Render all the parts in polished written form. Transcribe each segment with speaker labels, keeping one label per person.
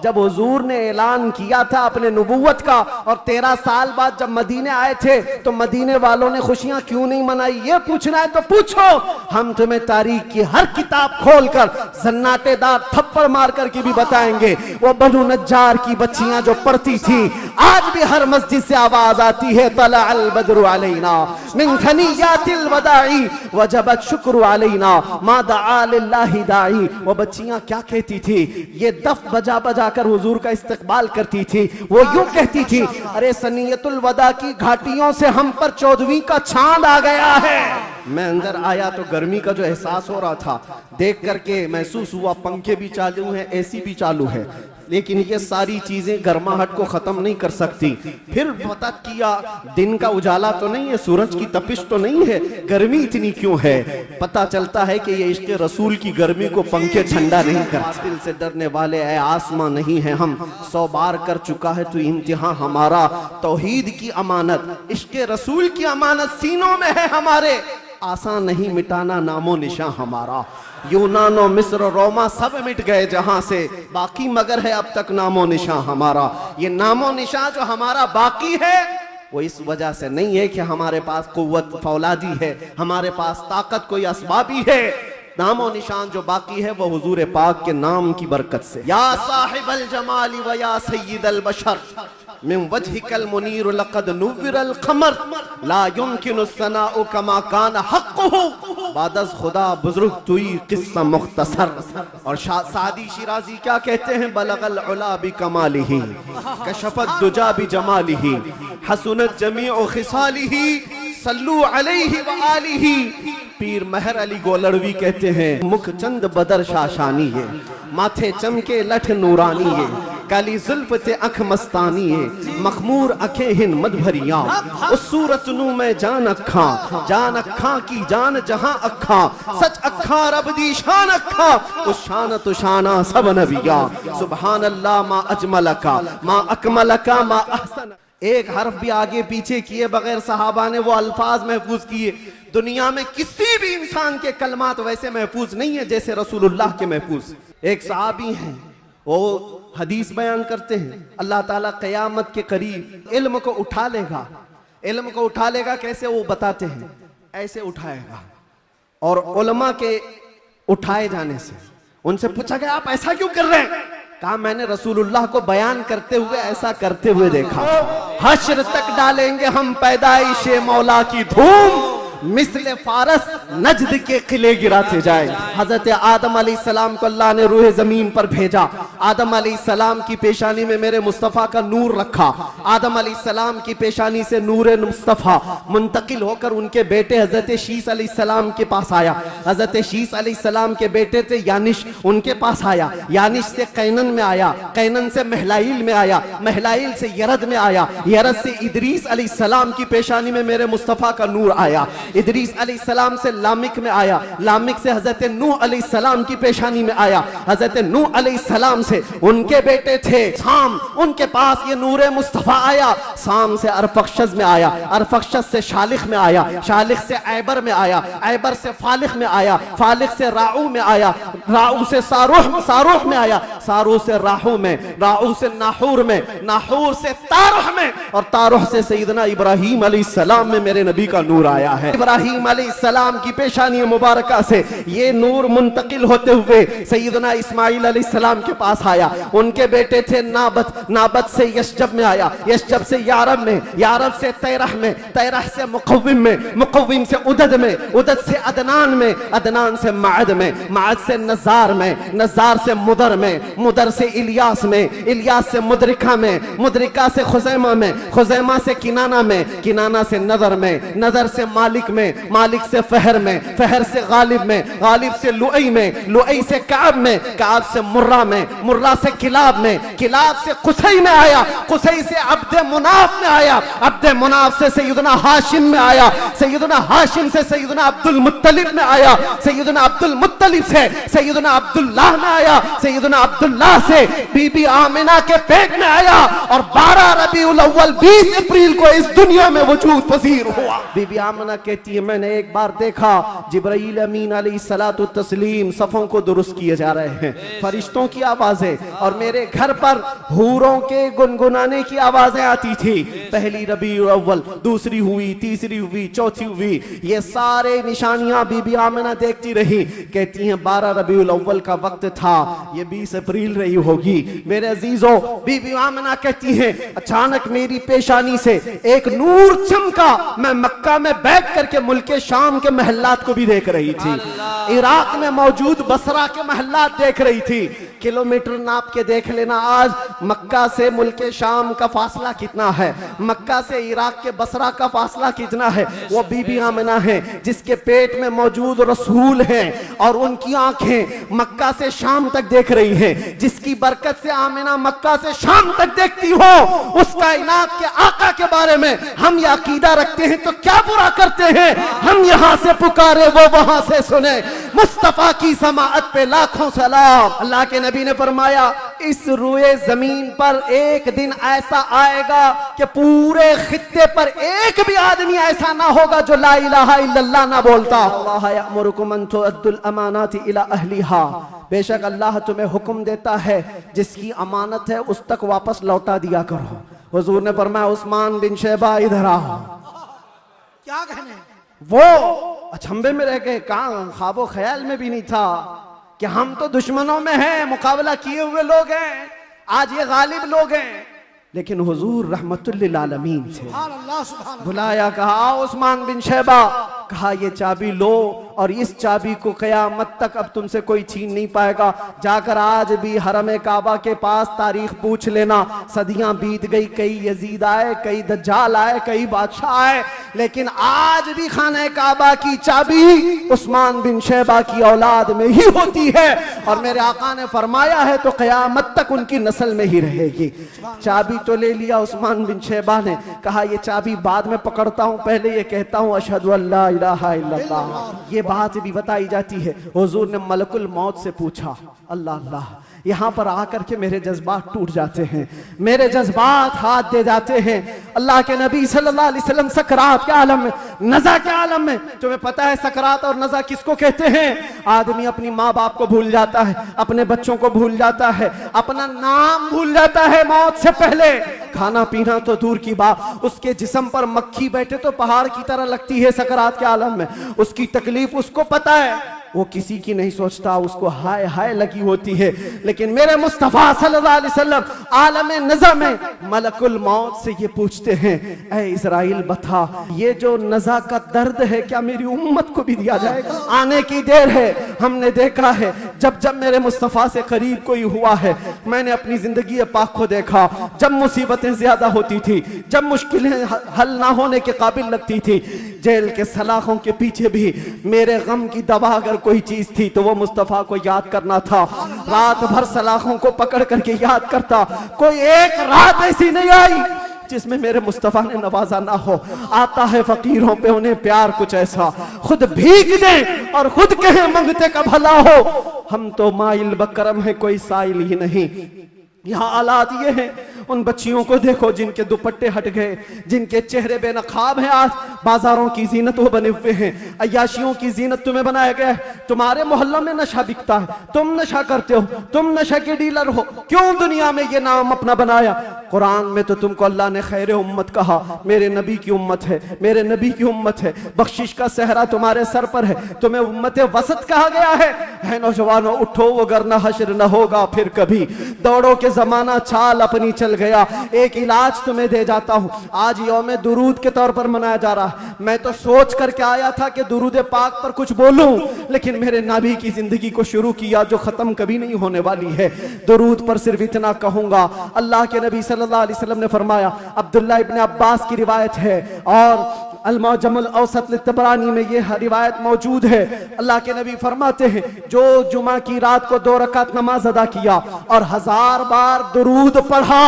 Speaker 1: जब हुजूर ने ऐलान किया था अपने नबूवत का और 13 साल बाद जब मदीने आए थे तो मदीने वालों ने खुशियां क्यों नहीं मनाई? ये पूछना है तो पूछो, हम तुम्हें तारीख की हर किताब खोलकर सन्नाटेदार थप्पड़ मार कर के भी बताएंगे। वो बनु नज्जार की बच्चियां जो पढ़ती थी, आज भी हर मस्जिद से आवाज आती है, तला अल बद्रु अलैना मिन सनियातिल वदाई वजबत शुक्र अलैना मा दआ लिल्लाहि दाई। वो बच्चियां क्या कहती थी? ये दफ बजा बजा कर हुजूर का इस्तकबाल करती थी। वो यूं कहती थी, अरे सनियतुल वदा की घाटियों से हम पर 14वीं का चांद आ गया है। मैं अंदर आया तो गर्मी का जो एहसास हो रहा था देख करके महसूस हुआ, पंखे भी चालू हैं, एसी भी चालू है, लेकिन ये सारी चीजें गर्माहट को खत्म नहीं कर सकती। फिर पता किया दिन का उजाला तो नहीं है, सूरज की तपिश तो नहीं है, गर्मी इतनी क्यों है? पता चलता है कि ये इश्क़ रसूल की गर्मी को पंखे ठंडा नहीं करते। दिल से डरने वाले ऐ आसमां नहीं है हम, 100 बार कर चुका है तो इम्तिहान हमारा। तौहीद की अमानत, इश्क़ रसूल की अमानत सीनों में है हमारे, आसान नहीं मिटाना नामो निशान हमारा। यूनानो मिस्र रोमा सब मिट गए जहां से, बाकी मगर है अब तक नामो निशान हमारा। ये नामो निशान जो हमारा बाकी है वो इस वजह से नहीं है कि हमारे पास कुव्वत फौलादी है, हमारे पास ताकत कोई असबाबी है। नामो निशान जो बाकी है वो हुजूर पाक के नाम की बरकत से। या साहिबल जमाली व या सय्यिदल बशर मिन वजहिकल मुनीर लक़द नुव्विरल क़मर ला युमकिनु सनाउ कमा कान हक़्क़ुहु बादस खुदा बुजुर्ग तुई किस्सा मुख्तसर। और सादी शिराजी क्या कहते हैं? बलगल उला बि कमालिही कशफत दुजा बि जमालिही हसनत जमीउ खिसालिही सल्लू अलैहि व आलिही। पीर महर अली गोलड़वी कहते हैं, मुख चंद बदर शाशानी है, माथे चमके लठ नूरानी है, काली जुल्फ ते अख मस्तानी है, मखमूर अखे हिन मद भरिया, उस सूरत नू में जान अखा की जान जहां अखा, सच अखा रब दी शान अखा, उस शान तो शाना सब नबिया। सुभान अल्लाह मा अजमलका मा अकमलका मा अहसन। एक हर्फ भी आगे पीछे किए बगैर सहाबा ने वो अल्फाज महफूज किए। दुनिया में किसी भी इंसान के कलमात वैसे महफूज नहीं है जैसे रसूलुल्लाह के महफूज। एक सहाबी हैं, वो हदीस बयान करते हैं, अल्लाह ताला क़यामत के करीब इल्म को उठा लेगा। इल्म को उठा लेगा कैसे? वो बताते हैं, ऐसे उठाएगा और उलमा के उठाए जाने से उनसे पूछा गया आप ऐसा क्यों कर रहे हैं? कहा मैंने रसूलुल्लाह को बयान करते हुए ऐसा करते हुए देखा। हश्र तक डालेंगे हम पैदाइशे मौला की धूम, मिस्ले फारस नजद के किले गिराते जाए। हजरत आदम अलैहिस्सलाम को अल्लाह ने रूह जमीन पर भेजा। आदम अलैहिस्सलाम की पेशानी में मेरे मुस्तफ़ा का नूर रखा। आदम अलैहिस्सलाम की पेशानी से नूर मुस्तफ़ा मुंतकिल होकर उनके बेटे हजरत शीस अलैहिस्सलाम के पास आया। हजरत शीस अलैहिस्सलाम के बेटे थे यानिश, उनके पास आया। यानिश से कैनन में आया, कैनन से महलाइल में आया, महलाइल से यरद में आया, यरद से इदरीस अलैहिस्सलाम की पेशानी में मेरे मुस्तफ़ा का नूर आया। इदरीस अलैहिस्सलाम से लामिक में आया, लामिक से हजरत नूह अलैहिस्सलाम की पेशानी में आया। हजरत नूह अलैहिस्सलाम से उनके बेटे थे साम, उनके पास ये नूर मुस्तफ़ा आया। साम से अरफक्षज में आया, अरफक्षज से शालिख में आया, शालिख से ऐबर में आया, ऐबर से फालिख में आया, फालिख से राऊ में आया, राऊ से सारूह में आया, सारूह से राहू में, राहू से नाहूर में, नाहूर से तारुह में, और तारुह से सैयदना इब्राहीम अलैहिस्सलाम में मेरे नबी का नूर आया है। इब्राहीम अलैहिस्सलाम की पेशानी मुबारका से ये नूर मुंतकिल होते हुए सैयदना इस्माइल अलैहिस्सलाम के पास आया। उनके बेटे थे नाबत, नाबत से यशजब में आया, यशजब से यारब में, यारब से तैरह में, तैरह से मुक़व्विम में, मुक़व्विम से उदद में, उदद से अदनान में, अदनान से माद में, माद से नज़ार में, नज़ार से मुदर में, मुदर से इलियास में, इलियास से मुदरिका में, मुदरिका से खुज़ैमा में, खुज़ैमा से किनाना में, किनाना से नदर में, नदर से मालिक में, मालिक से फहर में, फहर से गालिब में, गालिब से लुई में, लुई से काब में, काब से मुर्रा में, मुर्रा से किलाब में, किलाब से कुसई में आया, कुसई से अब्दे मुनाफ में आया, अब्दे मुनाफ से सैयदना हाशिम में आया, सैयदना हाशिम से सैयदना अब्दुल मुत्तलिब में आया, सैयदना अब्दुल मुत्तलिब से सैयदना अब्दुल्लाह में आया, सैयदना अब्दुल्लाह से बीबी आमिना के पेट में आया, और 12 रबीउल अव्वल 20 अप्रैल को इस दुनिया में वजूद पजीर हुआ। बीबी आमिना के कहती है मैंने एक बार देखा जिब्राईल अमीन अलैहिस्सलातु तस्लीम सफ़ों को दुरुस्त किए जा रहे हैं, फरिश्तों की आवाजें, और मेरे घर पर हूरों के गुनगुनाने की आवाजें आती थी। पहली रबीउल अव्वल, दूसरी हुई, तीसरी हुई, चौथी हुई, ये सारे निशानियां बीबी आमिना देखती रही। कहती हैं 12 रबीउल अव्वल का वक्त था, ये 20 अप्रैल रही होगी। मेरे अजीजों, बीबी आमिना कहती हैं अचानक मेरी पेशानी से एक नूर चमका, मैं मक्का में बैठ करके मुल्क शाम के महल्लात को भी देख रही थी, इराक में मौजूद बसरा के महल्लात देख रही थी। किलोमीटर नाप के देख लेना आज मक्का से मुल्क शाम का फासला कितना है, मक्का से इराक के बसरा का फासला कितना है। वो बीबी आमिना है जिसके पेट में मौजूद रसूल हैं और उनकी आंखें मक्का से शाम तक देख रही हैं। जिसकी बरकत से आमिना मक्का से शाम तक देखती हो, उस कायनात के आका के बारे में हम ये अकीदा रखते हैं तो क्या बुरा करते हैं। हम यहां से पुकारे वो वहां से सुने, मुस्तफा की समाअत पे लाखों सलाम। अल्लाह के नबी ने फरमाया इस रुए जमीन पर एक दिन ऐसा आएगा कि पूरे खित्ते पर एक भी आदमी ऐसा ना होगा जो ला इलाहा इल्लल्लाह ना बोलता। अल्लाह यअमुरुकुम अन तुअद्दुल अमानाति इला अहलिहा, बेशक अल्लाह तुम्हें हुक्म देता है जिसकी अमानत है उस तक वापस लौटा दिया करो। हुजूर ने फरमाया उस्मान बिन शैबा इधर आओ।
Speaker 2: क्या कहने,
Speaker 1: वो अचंभे में रह गए, कहां ख्वाबो ख्याल में भी नहीं था कि हम तो दुश्मनों में हैं, मुकाबला किए हुए लोग हैं, आज ये गालिब लोग हैं। लेकिन हुजूर रहमतुल्लिल आलमीन थे। बुलाया, कहा उस्मान बिन शैबा, कहा ये चाबी लो और इस चाबी को क़यामत तक अब तुमसे कोई छीन नहीं पाएगा। जाकर आज भी हरम काबा के पास तारीख पूछ लेना, सदियां बीत गई, कई यजीद आए, कई दज्जाल आए, कई बादशाह आए, लेकिन आज भी खाने काबा की चाबी उस्मान बिन शैबा की औलाद में ही होती है। और मेरे आका ने फरमाया है तो क़यामत तक उनकी नस्ल में ही रहेगी। चाबी तो ले लिया उस्मान बिन शैबा ने, कहा ये चाबी बाद में पकड़ता हूं, पहले ये कहता हूं अशहदु अल्ला इलाहा इल्लल्लाह। ये बात भी बताई जाती है हुजूर ने मलकुल मौत से पूछा, अल्लाह अल्लाह, यहाँ पर आकर के मेरे जज्बात टूट जाते हैं, मेरे जज्बात हाथ दे जाते हैं। अल्लाह के नबी सल्लल्लाहु अलैहि वसल्लम सकरात के आलम में, नज़ा के आलम में, तुम्हें पता है सकरात और नज़ा किसको कहते हैं? आदमी अपनी माँ बाप को भूल जाता है, अपने बच्चों को भूल जाता है, अपना नाम भूल जाता है मौत से पहले। खाना पीना तो दूर की बात, उसके जिस्म पर मक्खी बैठे तो पहाड़ की तरह लगती है सकरात के आलम में। उसकी तकलीफ उसको पता है, वो किसी की नहीं सोचता, उसको हाय हाय लगी होती है। लेकिन मेरे मुस्तफा सल्लल्लाहु अलैहि वसल्लम आलम नज़ा में मलकुल मौत से ये पूछते हैं, ऐ इज़राइल बता, ये जो नज़ा का दर्द है क्या मेरी उम्मत को भी दिया जाएगा? आने की देर है। हमने देखा है जब जब मेरे मुस्तफा से करीब कोई हुआ है, मैंने अपनी जिंदगी पाक को देखा, जब मुसीबतें ज्यादा होती थी, जब मुश्किलें हल ना होने के काबिल लगती थी, जेल के सलाखों के पीछे भी मेरे गम की दवा अगर कोई चीज थी तो वो मुस्तफा को याद करना था। रात भर सलाखों को पकड़ करके याद करता, कोई एक रात ऐसी नहीं आई जिसमें मेरे मुस्तफा ने नवाजा ना हो। आता है फकीरों पे उन्हें प्यार कुछ ऐसा, खुद भीग दे और खुद कहे मंगते का भला हो। हम तो माइल बकरम है, कोई साइल ही नहीं। यहाँ हालात ये हैं, उन बच्चियों को देखो जिनके दुपट्टे हट गए, जिनके चेहरे बेनकाब हैं, आज बाजारों की जीनत वो बने हुए हैं, अय्याशियों की जीनत तुम्हें बनाया गया है। तुम्हारे मोहल्ला में नशा बिकता है, तुम नशा करते हो, तुम नशा के डीलर हो, क्यों दुनिया में ये नाम अपना बनाया? कुरान में तो तुमको अल्लाह ने खैर उम्मत कहा, मेरे नबी की उम्मत है, मेरे नबी की उम्मत है, बख्शिश का सहरा तुम्हारे सर पर है, तुम्हें उम्मत वसत कहा गया है नौजवानों उठो वगरना हश्र न होगा फिर कभी, दौड़ो के जमाना चाल अपनी चल गया। एक इलाज तुम्हें दे जाता हूं, आज यौम दुरूद के तौर पर मनाया जा रहा है। मैं तो सोच करके आया था कि दुरूद पाक पर कुछ बोलूं, लेकिन मेरे नबी की जिंदगी को शुरू किया जो खत्म कभी नहीं होने वाली है। दुरूद पर सिर्फ इतना कहूंगा, अल्लाह के नबी सल्लल्लाहु अलैहि वसल्लम ने फरमाया, अब्दुल्ला इब्न अब्बास की रिवायत है और अल-मुअज्जमुल औसत लित-तबरानी में यह रिवायत मौजूद है। अल्लाह के नबी फरमाते हैं, जो जुमा की रात को 2 रकात नमाज अदा किया और 1000 बार दुरूद पढ़ा,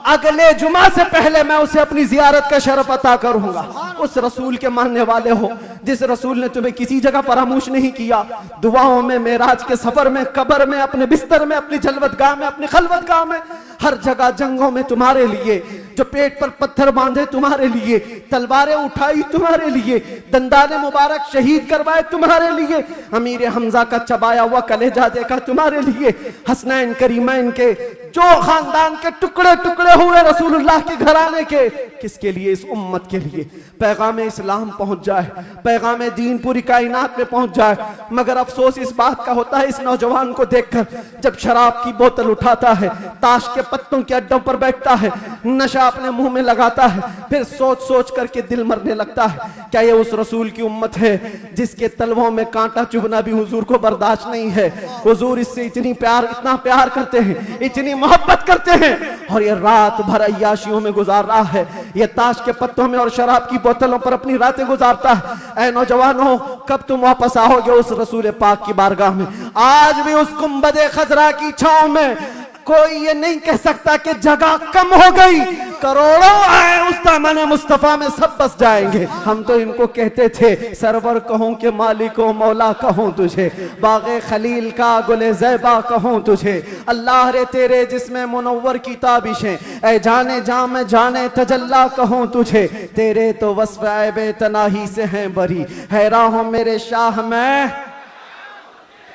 Speaker 1: अगले जुमा से पहले मैं उसे अपनी जियारत का शरफ अता करूंगा। उस रसूल के मानने वाले हो, जिस रसूल ने तुम्हें किसी जगह फरामोश नहीं किया, दुआओं में, मेराज के सफर में, कब्र में, अपने बिस्तर में, अपनी जलवतगाह में, अपनी खलवतगाह में, हर जगह जंगों में तुम्हारे लिए जो पेट पर पत्थर बांधे तुम्हारे लिए, तलवारें उठाई तुम्हारे लिए, दंदाने मुबारक शहीद करवाए तुम्हारे लिए, अमीर हमजा का चबाया हुआ कलेजा देखा तुम्हारे लिए, हसनैन करीमैन के जो खानदान के टुकड़े टुकड़े हुए रसूलुल्लाह के घराने के, किसके लिए? इस उम्मत के लिए। पैगाम इस्लाम पहुंच जाए, पैगाम दीन पूरी कायनात में पहुंच जाए। मगर अफसोस इस बात का होता है इस नौजवान को देखकर, जब शराब की बोतल उठाता है, ताश के पत्तों के अड्डों पर बैठता है, नशा अपने मुंह में लगाता है, फिर सोच सोच करके दिल मरने लगता है। क्या ये उस रसूल की उम्मत है जिसके तलवों में कांटा चुभना भी हुजूर को बर्दाश्त नहीं है? हुजूर इससे इतना प्यार करते हैं, इतनी मोहब्बत करते हैं, और ये रात भर अय्याशियों में गुजार रहा है, ये ताश के पत्तों में और शराब की बोतलों पर अपनी रातें गुजारता है। ऐ नौजवानों, कब तुम वापस आओगे उस रसूल पाक की बारगाह में? आज भी उस गुंबदे खजरा की छांव में कोई ये नहीं कह सकता कि जगह कम हो गई, करोड़ों आए उस दामन मुस्तफा में सब बस जाएंगे। हम तो इनको कहते थे सरवर कहूं कि मालिको मौला कहूं तुझे, बागे खलील का गुले ज़ैबा कहूं तुझे, अल्लाह रे तेरे जिसमें मुनव्वर की ताबिशें, ऐ जाने जाम जाने तजल्ला कहूं तुझे, तेरे तो वस्फ़ ऐबे तनाही से हैं बरी, हैरान हो मेरे शाह मैं।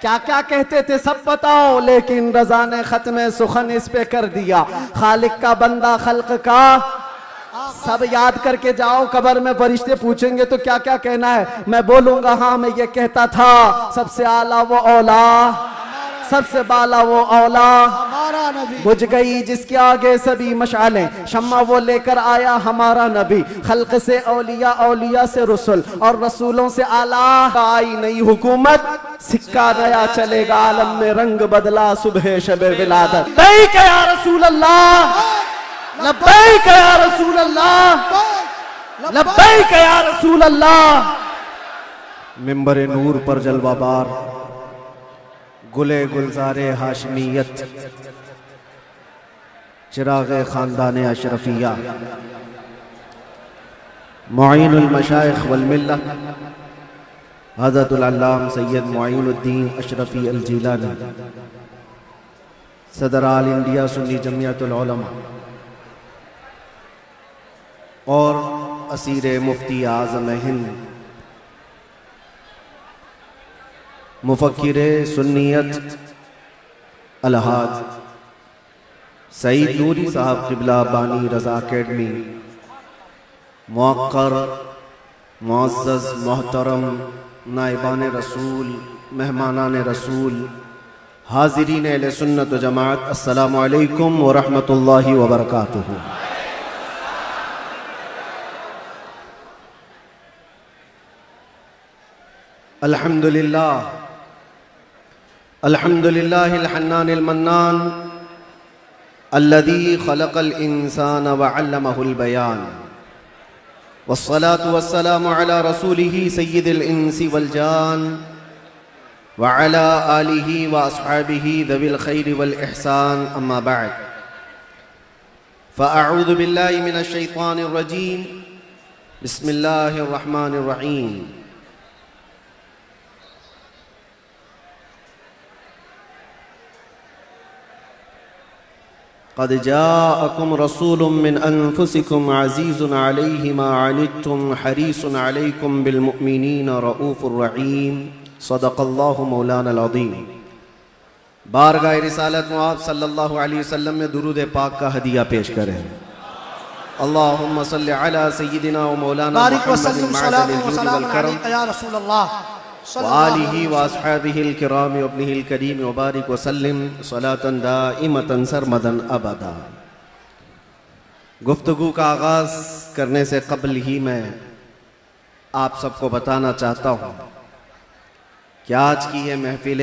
Speaker 1: क्या क्या कहते थे सब बताओ, लेकिन रज़ा ने खत्म सुखन इस पे कर दिया, खालिक का बंदा खल्क का सब याद करके जाओ। कब्र में फरिश्ते पूछेंगे तो क्या क्या कहना है? मैं बोलूंगा हाँ मैं ये कहता था, सबसे आला वो औला, सबसे बाला वो औला, बुझ गई जिसके आगे सभी मशालें, शम्मा वो लेकर आया हमारा नबी, खल्क से औलिया, औलिया से रसूल, और रसूलों से आला। आई नई हुकूमत, सिक्का नया चलेगा, आलम में रंग बदला, सुबह शबे विलादत। लब्बैक या रसूल अल्लाह, लब्बैक या रसूल अल्लाह, लब्बैक या रसूल अल्लाह। मिंबर नूर पर जलवाबार, गुले गुलजारे हाशमियत, चिरागे खानदान अशरफिया, मुईनुल मशाइख वल मिल्लत, हज़रतुल अल्लाम सैयद मुईनुद्दीन अशरफी अल जीलानी, सदर आल इंडिया सुन्नी जमियतुल उलमा और असीर मुफ्ती आज़म हिंद, मुफक्किर सुन्नियत अलहाज सईद नूरी साहब क़िबला बानी रज़ा अकेडमी, मुअक्कर मुअज़्ज़ज़ मोहतरम नाइबान रसूल, मेहमानान रसूल, हाज़िरीन अहले सुन्नत व जमाअत, अस्सलामु अलैकुम व रहमतुल्लाहि व बरकातुहू। अल्हम्दुलिल्लाह, अल्हम्दुलिल्लाहिल हन्नानिल मन्नान, अल्लज़ी खलक़ल इंसान व अल्लमहुल बयान, वस्सलातु वस्सलामु अला रसूलिही सय्यिदिल इंसी वल जान, व अला आलिही व अस्हाबिही ज़विल खैरि वल इहसान, अम्मा बअद, फ़अऊज़ु बिल्लाहि मिनश शैतानिर रजीम, बिस्मिल्लाहिर रहमानिर रहीम। क़द जाअकुम रसूलुम मिन अनफुसिकुम अज़ीज़ुन अलैहि मा अनित्तुम हरीसुन अलैकुम बिल मुअमिनीना रऊफ़ुर रहीम, सदक़ल्लाहु मौलानल अज़ीम। बारगाह रिसालत में आप सल्लल्लाहु अलैहि वसल्लम में दुरूद पाक का हदिया पेश करें। अल्लाहुम्मा सल्लि अला सय्यिदिना व मौलाना मुहम्मदिन मअज़लिल जूदि वल करम
Speaker 2: या रसूल अल्लाह
Speaker 1: वालिही व अस्हाबिहिल किराम व इब्निहिल करीम व बारिक व सल्लिम सलातन दाइमतन सरमदन अबदा। गुफ्तगू का आगाज़ करने से कबल ही मैं आप सबको बताना चाहता हूँ कि आज की ये महफिल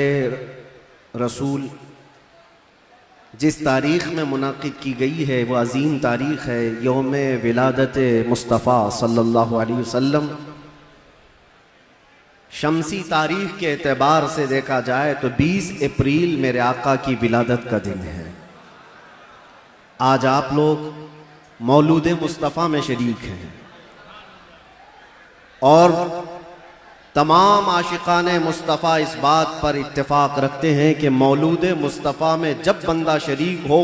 Speaker 1: रसूल जिस तारीख़ में मुनाक़िद की गई है वो अज़ीम तारीख़ है, यौम विलादत मुस्तफ़ा सल्लल्लाहु अलैहि वसल्लम। शमसी तारीख के एतबार से देखा जाए तो 20 अप्रैल मेरे आका की विलादत का दिन है। आज आप लोग मौलूद मुस्तफ़ा में शरीक हैं और तमाम आशिकाने मुस्तफ़ा इस बात पर इत्तेफाक रखते हैं कि मौलूद मुस्तफ़ा में जब बंदा शरीक हो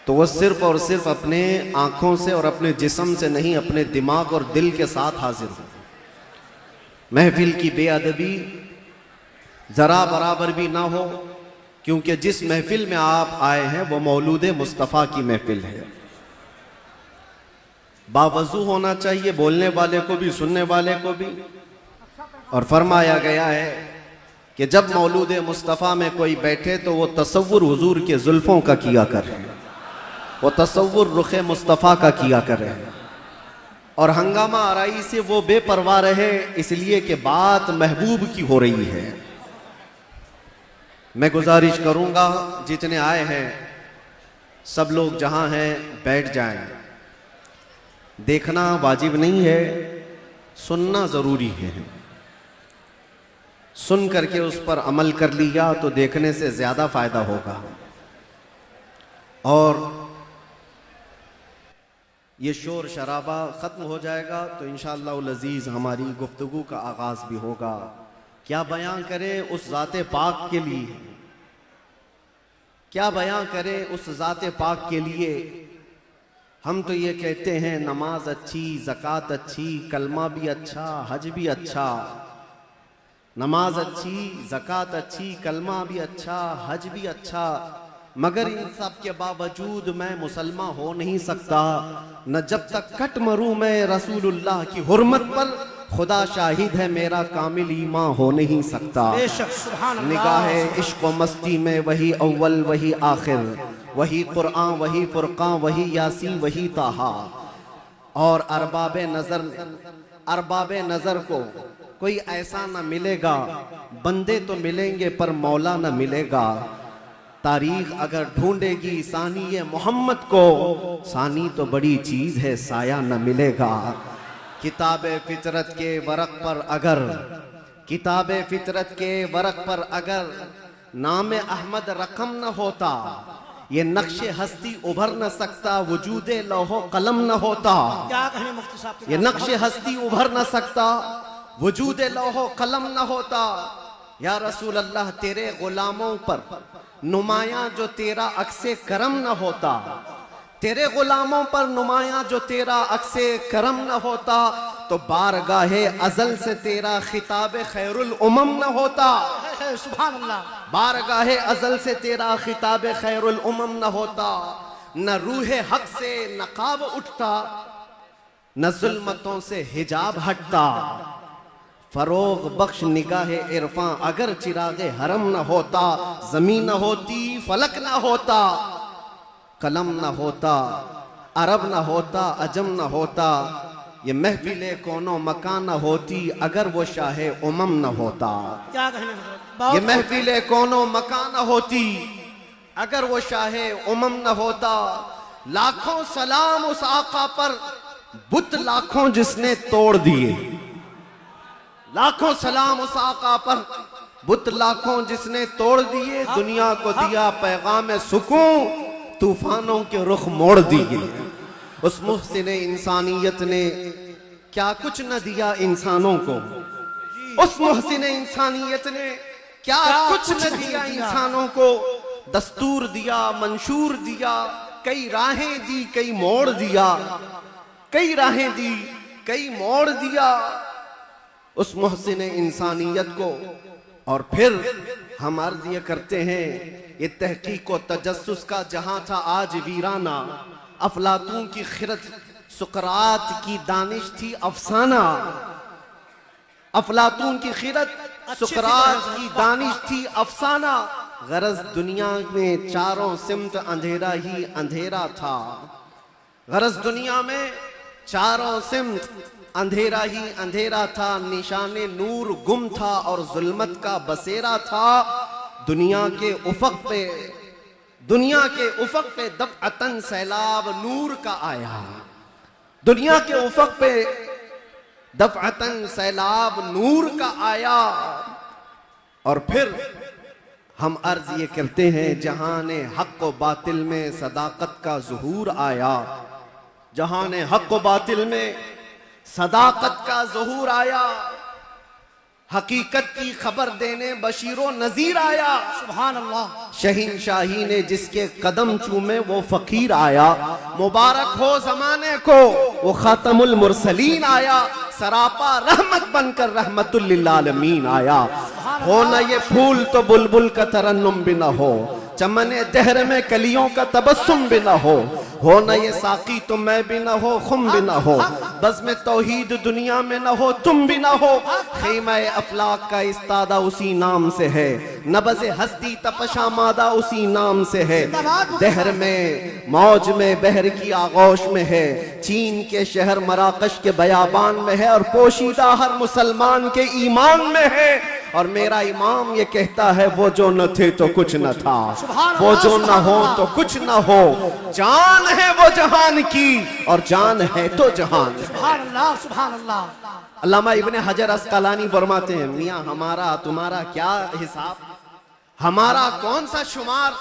Speaker 1: तो वह सिर्फ और सिर्फ अपने आंखों से और अपने जिस्म से नहीं, अपने दिमाग और दिल के साथ हाजिर हो। महफिल की बेअदबी जरा बराबर भी ना हो, क्योंकि जिस महफिल में आप आए हैं वो मौलूद मुस्तफ़ा की महफिल है। बावजू होना चाहिए, बोलने वाले को भी सुनने वाले को भी। और फरमाया गया है कि जब मौलूद मुस्तफ़ा में कोई बैठे तो वो तसव्वुर हुजूर के जुल्फों का किया करे, वो तसव्वुर रुखे मुस्तफ़ा का किया करे, और हंगामा आराई से वो बेपरवाह रहे, इसलिए कि बात महबूब की हो रही है। मैं गुजारिश करूंगा जितने आए हैं सब लोग जहां हैं बैठ जाएं। देखना वाजिब नहीं है, सुनना जरूरी है। सुन करके उस पर अमल कर लिया तो देखने से ज्यादा फायदा होगा। और ये शोर शराबा खत्म हो जाएगा तो इंशाअल्लाह अज़ीज़ हमारी गुफ्तगू का आगाज भी होगा। क्या बयां करें उस ज़ाते पाक के लिए, क्या बयां करें उस ज़ाते पाक के लिए। हम तो ये कहते हैं नमाज अच्छी, ज़कात अच्छी, कलमा भी अच्छा, हज भी अच्छा। नमाज अच्छी, ज़कात अच्छी, कलमा भी अच्छा, हज भी अच्छा, मगर इन सब के बावजूद मैं मुसलमान हो नहीं सकता। न जब तक कट मरूं मैं रसूलुल्लाह की हुर्मत पर, खुदा शाहिद है मेरा कामिल ईमान हो नहीं सकता।
Speaker 2: बेशक सुभान अल्लाह।
Speaker 1: निगाहे इश्क व मस्ती में वही अव्वल वही आखिर, वही कुरान वही फुरकान वही यासीन वही ताहा। और अरबाबे नजर को कोई ऐसा न मिलेगा, बंदे तो मिलेंगे पर मौला न मिलेगा। तारीख अगर ढूंढेगी सानी मोहम्मद को, सानी तो बड़ी चीज है साया न मिलेगा। किताबे फितरत के वरक पर अगर, किताबे फितरत के वरक पर अगर नाम अहमद रकम न होता, ये नक्शे हस्ती उभर न सकता, वजूदे लौहो कलम न होता।
Speaker 2: क्या कहने मुफ्ती साहब,
Speaker 1: ये नक्शे हस्ती उभर न सकता, वजूदे लौहो कलम न होता। या रसूल अल्लाह तेरे गुलामों पर नुमाया जो तेरा अक्से करम न होता, तेरे गुलामों पर नुमाया जो तेरा अक्से करम न होता, तो बारगाहे अजल से तेरा खिताब खैरुल उमम न होता।
Speaker 2: सुभान अल्लाह।
Speaker 1: बारगाहे अजल से तेरा खिताब खैरुल उमम न होता। न रूहे हक से नकाब उठता, न जुल्मतों से हिजाब हटता। फरोग बख्श निगाहे इरफां अगर चिरागे हरम न होता, जमीन न होती फलक न होता, कलम न होता, अरब न होता, अजम न होता। ये महफिले कोनो मकान न होती अगर वो शाहे उमम न होता।
Speaker 2: क्या कहने,
Speaker 1: ये महफिले कोनो मकान न होती अगर वो शाहे उमम न होता। लाखों सलाम उस आका पर, बुत लाखों जिसने तोड़ दिए। लाखों सलाम उस आका पर, बुत लाखों जिसने तोड़ दिए। दुनिया को दिया पैगाम सुकून, तूफानों के रुख मोड़ दिए। उस मुहसिन इंसानियत ने क्या कुछ न दिया इंसानों को, उस मुहसिन इंसानियत ने क्या कुछ न दिया इंसानों को। दस्तूर दिया, मंशूर दिया, कई राहें दी, कई मोड़ दिया, कई राहें दी, कई मोड़ दिया उस मुहसिन इंसानियत को। और फिर हम अर्ज ये करते हैं, ये तहकीक व तजस्सुस का जहां था आज वीराना। अफलातून की खिरत, सुकरात की दानिश थी अफसाना। अफलातून की खिरत, सुकरात की दानिश थी अफसाना। गरज दुनिया में चारों सिमत अंधेरा ही अंधेरा था। गरज दुनिया में चारों सिमत अंधेरा ही अंधेरा था। निशाने नूर गुम था और जुल्मत का बसेरा था। दुनिया के उफक पे, दुनिया के उफक पे दफ़अतन सैलाब नूर का आया। दुनिया के उफक पे दफ़अतन सैलाब नूर का आया। और फिर हम अर्ज ये करते हैं, जहाने हक व बातिल में सदाकत का ज़ुहूर आया। जहाने हक व बातिल में सदाकत का ज़ुहूर आया। हकीकत की खबर देने बशीरो नजीर आया।
Speaker 2: सुभान अल्लाह।
Speaker 1: शहीनशाही ने जिसके कदम चूमे वो फकीर आया। मुबारक हो जमाने को वो खातमुल मुरसलीन आया। सरापा रहमत बनकर रहमतुल लिल आलमीन आया। हो न ये फूल तो बुलबुल का तरन्नुम भी न हो, चमने दहर में कलियों का तबस्सुम भी न हो न ये साकी तो मैं भी न हो, खुम भी न हो, बस में तौहीद दुनिया में न हो, तुम भी न हो। खैमा अफलाक का इस्तादा उसी नाम से है, नबज़ हस्ती तपशा मादा उसी नाम से है। दहर में मौज में बहर की आगोश में है, चीन के शहर मराकश के बयाबान में है, और पोशीदा हर मुसलमान के ईमान में है। और मेरा इमाम ये कहता है वो जो न थे तो कुछ न था, वो जो न हो तो कुछ न हो, जान है वो जहान की और जान है तो जहान।
Speaker 2: सुभान अल्लाह, सुभान अल्लाह।
Speaker 1: अल्लामा इब्ने हजर अस्कलानी फरमाते हैं, मियाँ हमारा तुम्हारा क्या हिसाब, हमारा कौन सा शुमार।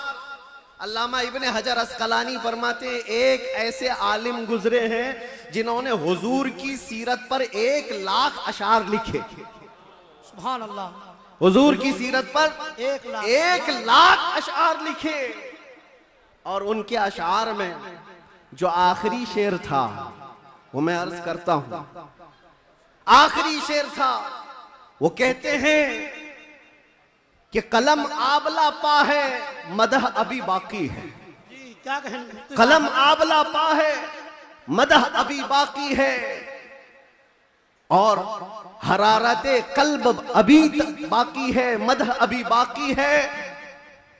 Speaker 1: अल्लामा इब्ने हजर अस्कलानी फरमाते हैं, एक ऐसे आलिम गुजरे हैं जिन्होंने हुजूर की सीरत पर 1 लाख अशार लिखे।
Speaker 2: सुभान अल्लाह।
Speaker 1: हुजूर की सीरत पर 1 लाख अशार लिखे, और उनके अशार में जो आखिरी शेर था वो मैं अर्ज करता हूं। आखिरी शेर था, वो कहते हैं कि कलम आबला पा है मदह अभी बाकी है।
Speaker 2: जी क्या कहें,
Speaker 1: कलम आबला पा है मदह अभी बाकी है, और हरारते कल्ब अभी बाकी है, मदह अभी बाकी है।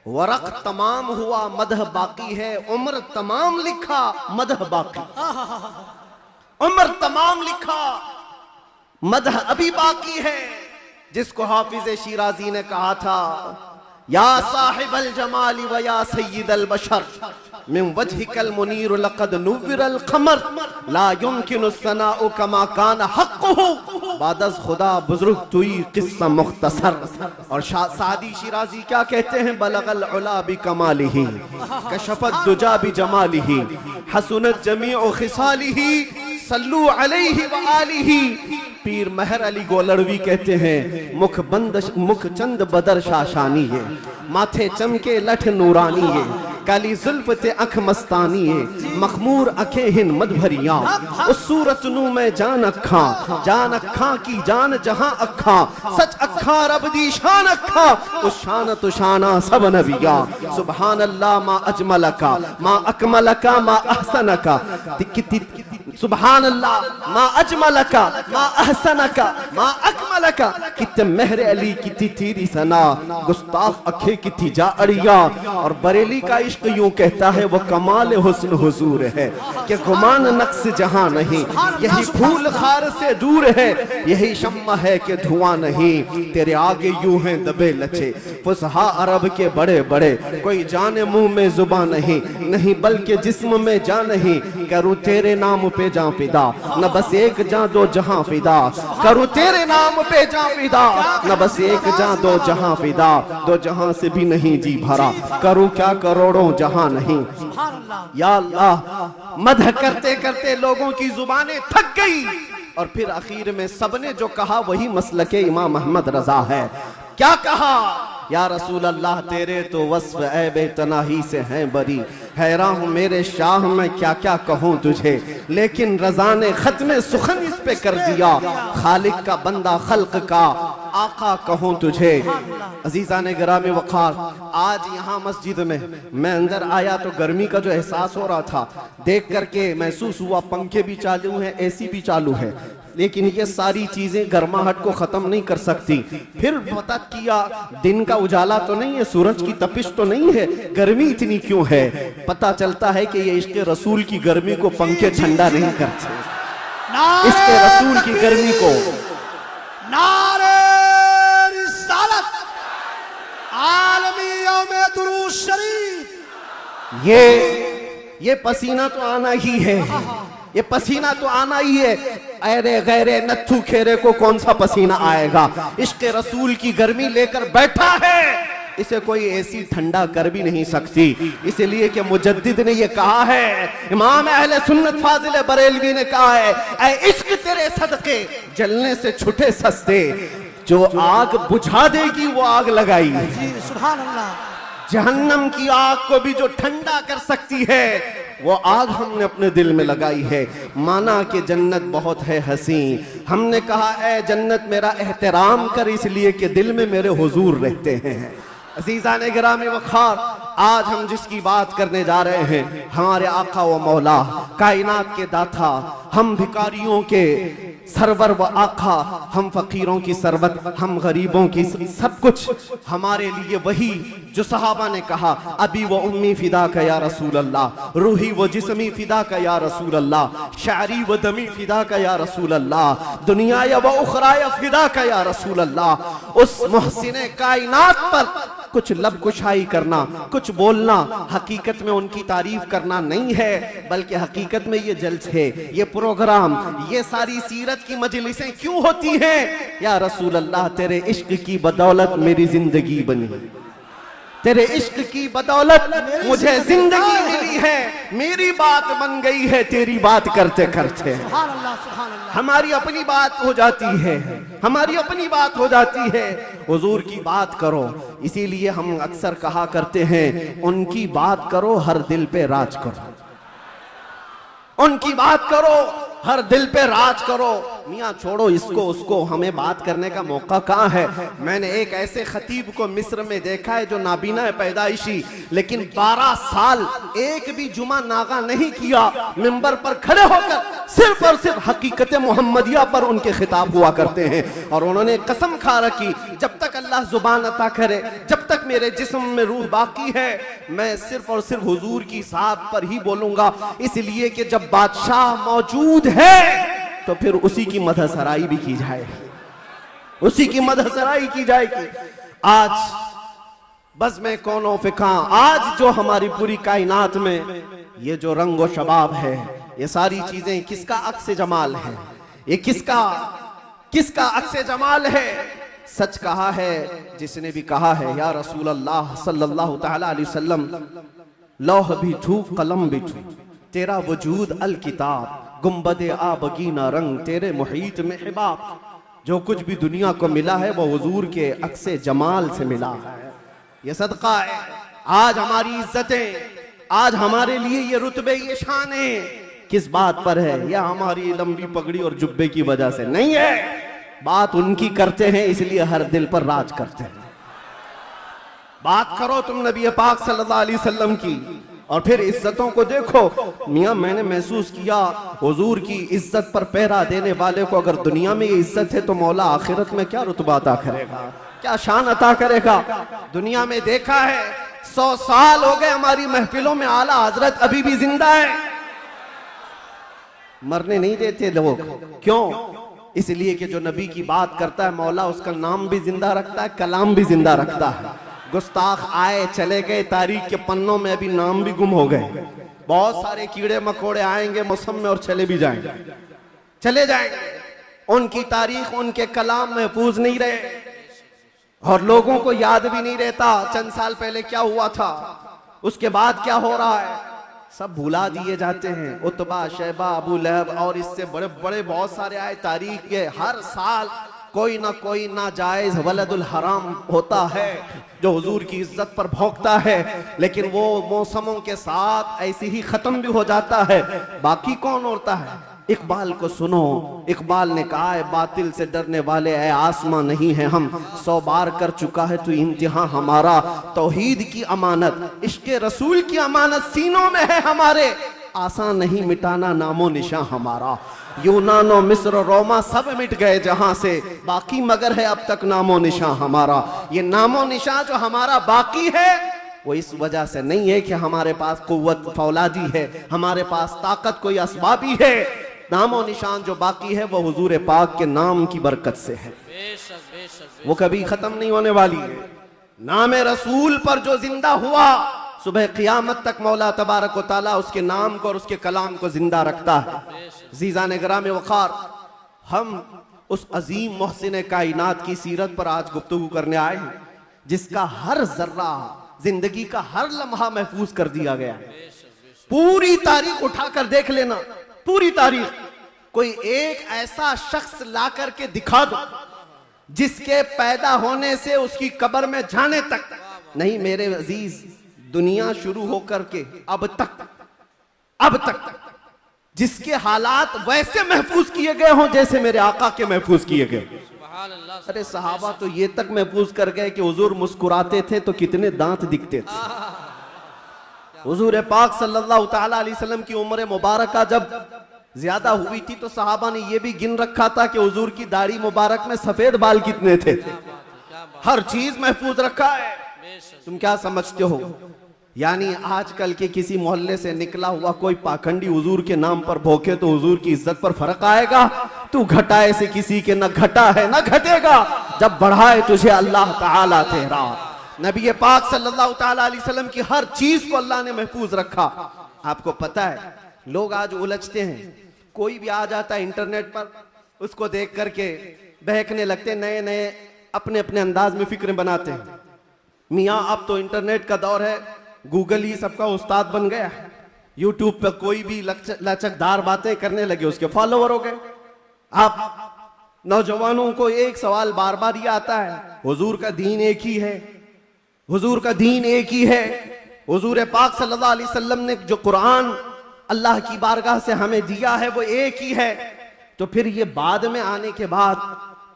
Speaker 1: वरक तमाम हुआ मदह बाकी है, उम्र तमाम लिखा मदह बाकी, उम्र तमाम लिखा मदह अभी बाकी है। जिसको हाफिज शिराजी ने कहा था, या साहिबल जमाली व या सय्यिदल बशर मिन वजहिकल मुनीर लक़द नुव्विरल क़मर ला युमकिनु सनाउ कमा कान हक़्क़ुहु बादज़ खुदा बुजुर्ग तुई किस्सा मुख्तसर। और सादी शिराजी क्या कहते हैं, बलगल उला बि कमालिही कशफत दुजा बि जमालिही हसनत जमीउ खिसालिही सल्लू अलैहि व आलिही। पीर महर अली गोलड़वी कहते हैं, मुख चंद बदर शाशानी है, माथे चमके लठ नूरानी है, काली जुल्फ ते अख मस्तानी है, मखमूर अखे हिन मद भरिया, उस सूरत नू में जान अखा की जान जहां अखा, सच अखा रब दी शान अखा, उस शान तो शाना सब नबिया। सुभान अल्लाह मा अजमलका मा अकमलका मा अहसनका, सुभान अल्लाह मा अजमलका मा अहसनका मा अकमलका, कितने मेहर अली कितनी तेरी सना, गुस्ताफ अखे कितनी जा अड़िया। और बरेली का इश्क यूं कहता है, वो कमाल हुस्न हुजूर है कि गुमान नक्स जहां नहीं, यही फूल खार से दूर है, यही शम्मा है कि धुआं नहीं, तेरे आगे यूं हैं दबे लचे फुसहा अरब के बड़े बड़े, कोई जाने मुंह में जुबान नहीं, नहीं बल्कि जिस्म में जान नहीं, करूं तेरे नाम पे जां फिदा, न बस एक जां दो जहां फिदा, करूं तेरे नाम पे जां फिदा, न बस एक जां दो जहां फिदा, दो जहां से भी नहीं जी भरा, करूं क्या करोड़ों जहां नहीं। या अल्लाह, मदह करते करते लोगों की जुबानें थक गई, और फिर आखिर में सबने जो कहा वही मसलके इमाम अहमद रजा है। क्या कहा, या रसूल अल्लाह तेरे तो वस्फ ऐबे तनाही से हैं बरी, हैरान हूँ मेरे शाह मैं क्या क्या कहूँ तुझे, लेकिन रजा ने खत्म सुखन इस पे कर दिया, खालिक का बंदा खल्क का आका कहूँ तुझे। अजीजा ने गिरामी वक़ार, आज यहाँ मस्जिद में मैं अंदर आया तो गर्मी का जो एहसास हो रहा था देख करके महसूस हुआ, पंखे भी चालू हैं, एसी भी चालू है, लेकिन ये सारी चीजें गर्माहट को खत्म नहीं कर सकती। फिर पता किया दिन का उजाला तो नहीं है, सूरज की तपिश तो नहीं है, गर्मी इतनी क्यों है। पता चलता है कि ये इश्क़ रसूल की गर्मी को पंखे ठंडा नहीं करते, इश्क़ रसूल की गर्मी को।
Speaker 2: नारे रिसालत, आलमी यौम दुरूद शरीफ।
Speaker 1: ये पसीना तो आना ही है, ये पसीना तो आना ही है। अरे गैरे नत्थू खेरे को कौन सा पसीना आएगा, इश्क़ रसूल की गर्मी लेकर बैठा है, इसे कोई ऐसी ठंडा कर भी नहीं सकती। इसलिए कि मुजद्दिद ने ये कहा है, इमाम अहले सुन्नत फाजिल बरेलवी ने कहा है, ऐ इश्क तेरे सदके जलने से छुटे सस्ते, जो आग बुझा देगी वो आग लगाई है।
Speaker 2: जी सुभान अल्लाह।
Speaker 1: जहन्नम की आग को भी जो ठंडा कर सकती है वो आग हमने अपने दिल में लगाई है। माना कि जन्नत बहुत है हसी, हमने कहा ए जन्नत मेरा एहतराम कर इसलिए कि दिल में मेरे हुजूर रहते हैं। अज़ीज़ान गिरामी वक़ार, आज हम जिसकी बात करने जा रहे हैं हमारे आका व मौला कायनात के दाता, हम भिखारियों के सरवर व आका, हम फकीरों की सरवत, हम गरीबों की सब कुछ हमारे लिए वही जो सहाबा ने कहा अबी व उम्मी फिदा का या रसूल अल्लाह, रूही व जिस्मी फिदा का या रसूल अल्लाह, शारी व दमी फिदा का या रसूल अल्लाह, दुनिया व उखराया फिदा का या रसूल अल्लाह। उस मुहसिने कायनात पर कुछ लब कुशाई करना, कुछ बोलना, हकीकत में उनकी तारीफ करना नहीं है, बल्कि हकीकत में ये जलसे, ये प्रोग्राम, ये सारी सीरत की मजलिसें क्यों होती हैं? या रसूल अल्लाह तेरे इश्क की बदौलत मेरी जिंदगी बनी, तेरे इश्क की बदौलत मुझे जिंदगी मिली है, मेरी बात बन गई है तेरी बात करते करते।
Speaker 2: सुभान अल्लाह सुभान अल्लाह।
Speaker 1: हमारी अपनी बात हो जाती है, हमारी अपनी बात हो जाती है, हुजूर की बात करो। इसीलिए हम अक्सर कहा करते हैं उनकी बात करो हर दिल पे राज करो, उनकी बात करो हर दिल पे राज करो। मियाँ छोड़ो इसको उसको, हमें बात करने का मौका कहाँ है? मैंने एक ऐसे खतीब को मिस्र में देखा है जो नाबीना है पैदाइशी, लेकिन 12 साल एक भी जुमा नागा नहीं किया, मिंबर पर खड़े होकर सिर्फ और सिर्फ हकीकत मोहम्मदिया पर उनके खिताब हुआ करते हैं। और उन्होंने कसम खा रखी जब तक अल्लाह जुबान अता करे, जब तक मेरे जिस्म में रूह बाकी है, मैं सिर्फ और सिर्फ हुजूर की साहब पर ही बोलूंगा। इसलिए कि जब बादशाह मौजूद है तो फिर उसी की मदहसराई भी की जाएगी, उसी की मदहसराई की जाएगी। आज बस में कौनो फिका, आज जो हमारी पूरी कायनात में ये जो रंगो शबाब है, ये सारी चीजें किसका अक्स जमाल है? ये किसका अक्स जमाल है? सच कहा है जिसने भी कहा है या रसूल अल्लाह सल्लल्लाहु तआला अलैहि वसल्लम, लौह भी छू कलम भी छू, तेरा वजूद अल किताब, गुम्बदे आबगीना रंग, तेरे मुहीत में हिबाब। जो कुछ भी दुनिया को मिला है वो हुजूर के अक्से जमाल से मिला है। ये सदका है। आज हमारी इज्जतें, आज हमारे लिए ये रुतबे, ये शाने किस बात पर है? या हमारी लंबी पगड़ी और जुब्बे की वजह से नहीं है। बात उनकी करते हैं इसलिए हर दिल पर राज करते हैं। बात करो तुम नबी पाक सल्लल्लाहु अलैहि वसल्लम की और फिर इज्जतों को देखो। मियाँ मैंने महसूस किया हुजूर की इज्जत पर पहरा देने वाले को अगर दुनिया में ये इज्जत है तो मौला आखिरत में क्या रुतबा अता करेगा, क्या शान अता करेगा। दुनिया में देखा है 100 साल हो गए हमारी महफिलों में आला हजरत अभी भी जिंदा है, मरने नहीं देते लोग। क्यों? इसलिए कि जो नबी की बात करता है मौला उसका नाम भी जिंदा रखता है, कलाम भी जिंदा रखता है। गुस्ताख आए चले गए, तारीख के पन्नों में अभी नाम भी गुम हो गए। बहुत सारे कीड़े मकोड़े आएंगे मौसम में और चले भी जाएंगे, चले जाएंगे। उनकी तारीख, उनके कलाम महफूज नहीं रहे और लोगों को याद भी नहीं रहता। चंद साल पहले क्या हुआ था, उसके बाद क्या हो रहा है, सब भुला दिए जाते हैं। उतबा, शैबा, अबू लहब और इससे बड़े बड़े बहुत सारे आए तारीख के। हर साल कोई ना जायज वलदुल हराम होता है जो हुजूर की इज्जत पर भौंकता है, लेकिन वो मौसमों के साथ ऐसे ही खत्म भी हो जाता है। बाकी कौन होता है? इकबाल को सुनो, इकबाल ने कहा है बातिल से डरने वाले ऐ आसमां नहीं है हम, 100 बार कर चुका है तू इम्तिहान हमारा। तौहीद की अमानत, इश्क रसूल की अमानत सीनों में है हमारे, आसान नहीं मिटाना नामो निशान हमारा। यूनानो, मिस्र, रोमा सब मिट गए जहां से, बाकी मगर है अब तक नामो निशान हमारा। ये नामो निशान जो हमारा बाकी है वो इस वजह से नहीं है कि हमारे पास कुव्वत फौलादी है, हमारे पास ताकत कोई असबाबी है। नामो निशान जो बाकी है वो हुजूर पाक के नाम की बरकत से है, वो कभी खत्म नहीं होने वाली है। नाम रसूल पर जो जिंदा हुआ सुबह क़ियामत तक मौला तबारक व तआला उसके नाम को और उसके कलाम को जिंदा रखता है। ज़ीज़ान गिराम वक़ार, हम उस अजीम मोहसिन कायनात की सीरत पर आज गुफ्तगू करने आए हैं जिसका हर जर्रा, जिंदगी का हर लम्हा महफूज कर दिया गया है। पूरी तारीख उठाकर देख लेना, पूरी तारीख। कोई एक ऐसा शख्स ला करके दिखा दो जिसके पैदा होने से उसकी कब्र में जाने तक नहीं मेरे अजीज, दुनिया शुरू होकर के अब तक जिसके हालात वैसे महफूज किए गए हों जैसे मेरे आका के महफूज किए गए। अरे सहाबा तो ये तक महफूज कर गए कि हुजूर मुस्कुराते थे तो कितने दांत दिखते थे। हुजूर पाक सल्लल्लाहु ताला अलैहि वसल्लम की उम्र मुबारक जब ज्यादा हुई थी तो सहाबा ने यह भी गिन रखा था कि हुजूर की दाढ़ी मुबारक में सफेद बाल कितने थे। हर चीज महफूज रखा है। तुम क्या समझते हो, यानी आजकल के किसी मोहल्ले से निकला हुआ कोई पाखंडी हुजूर के नाम पर भोंके तो हुजूर की इज्जत पर फर्क आएगा? तू घटाए से किसी के न घटा है न घटेगा, जब बढ़ाए तुझे अल्लाह ताला तेरा। नबी पाक सल्लल्लाहु ताला अलैहि वसल्लम की हर चीज को अल्लाह ने महफूज रखा। आपको पता है लोग आज उलझते हैं, कोई भी आ जाता है इंटरनेट पर, उसको देख करके बहकने लगते, नए नए अपने अपने अंदाज में फिक्र बनाते हैं। मियाँ अब तो इंटरनेट का दौर है, गूगल ही सबका उस्ताद बन गया। यूट्यूब पर कोई भी लचकदार बातें करने लगे, उसके फॉलोवर हो गए। आप नौजवानों को एक सवाल बार बार ये आता है, हुजूर का दीन एक ही है, हुजूर का दीन एक ही है। हुजूर पाक सल्लल्लाहु अलैहि वसल्लम ने जो कुरान अल्लाह की बारगाह से हमें दिया है वो एक ही है। तो फिर ये बाद में आने के बाद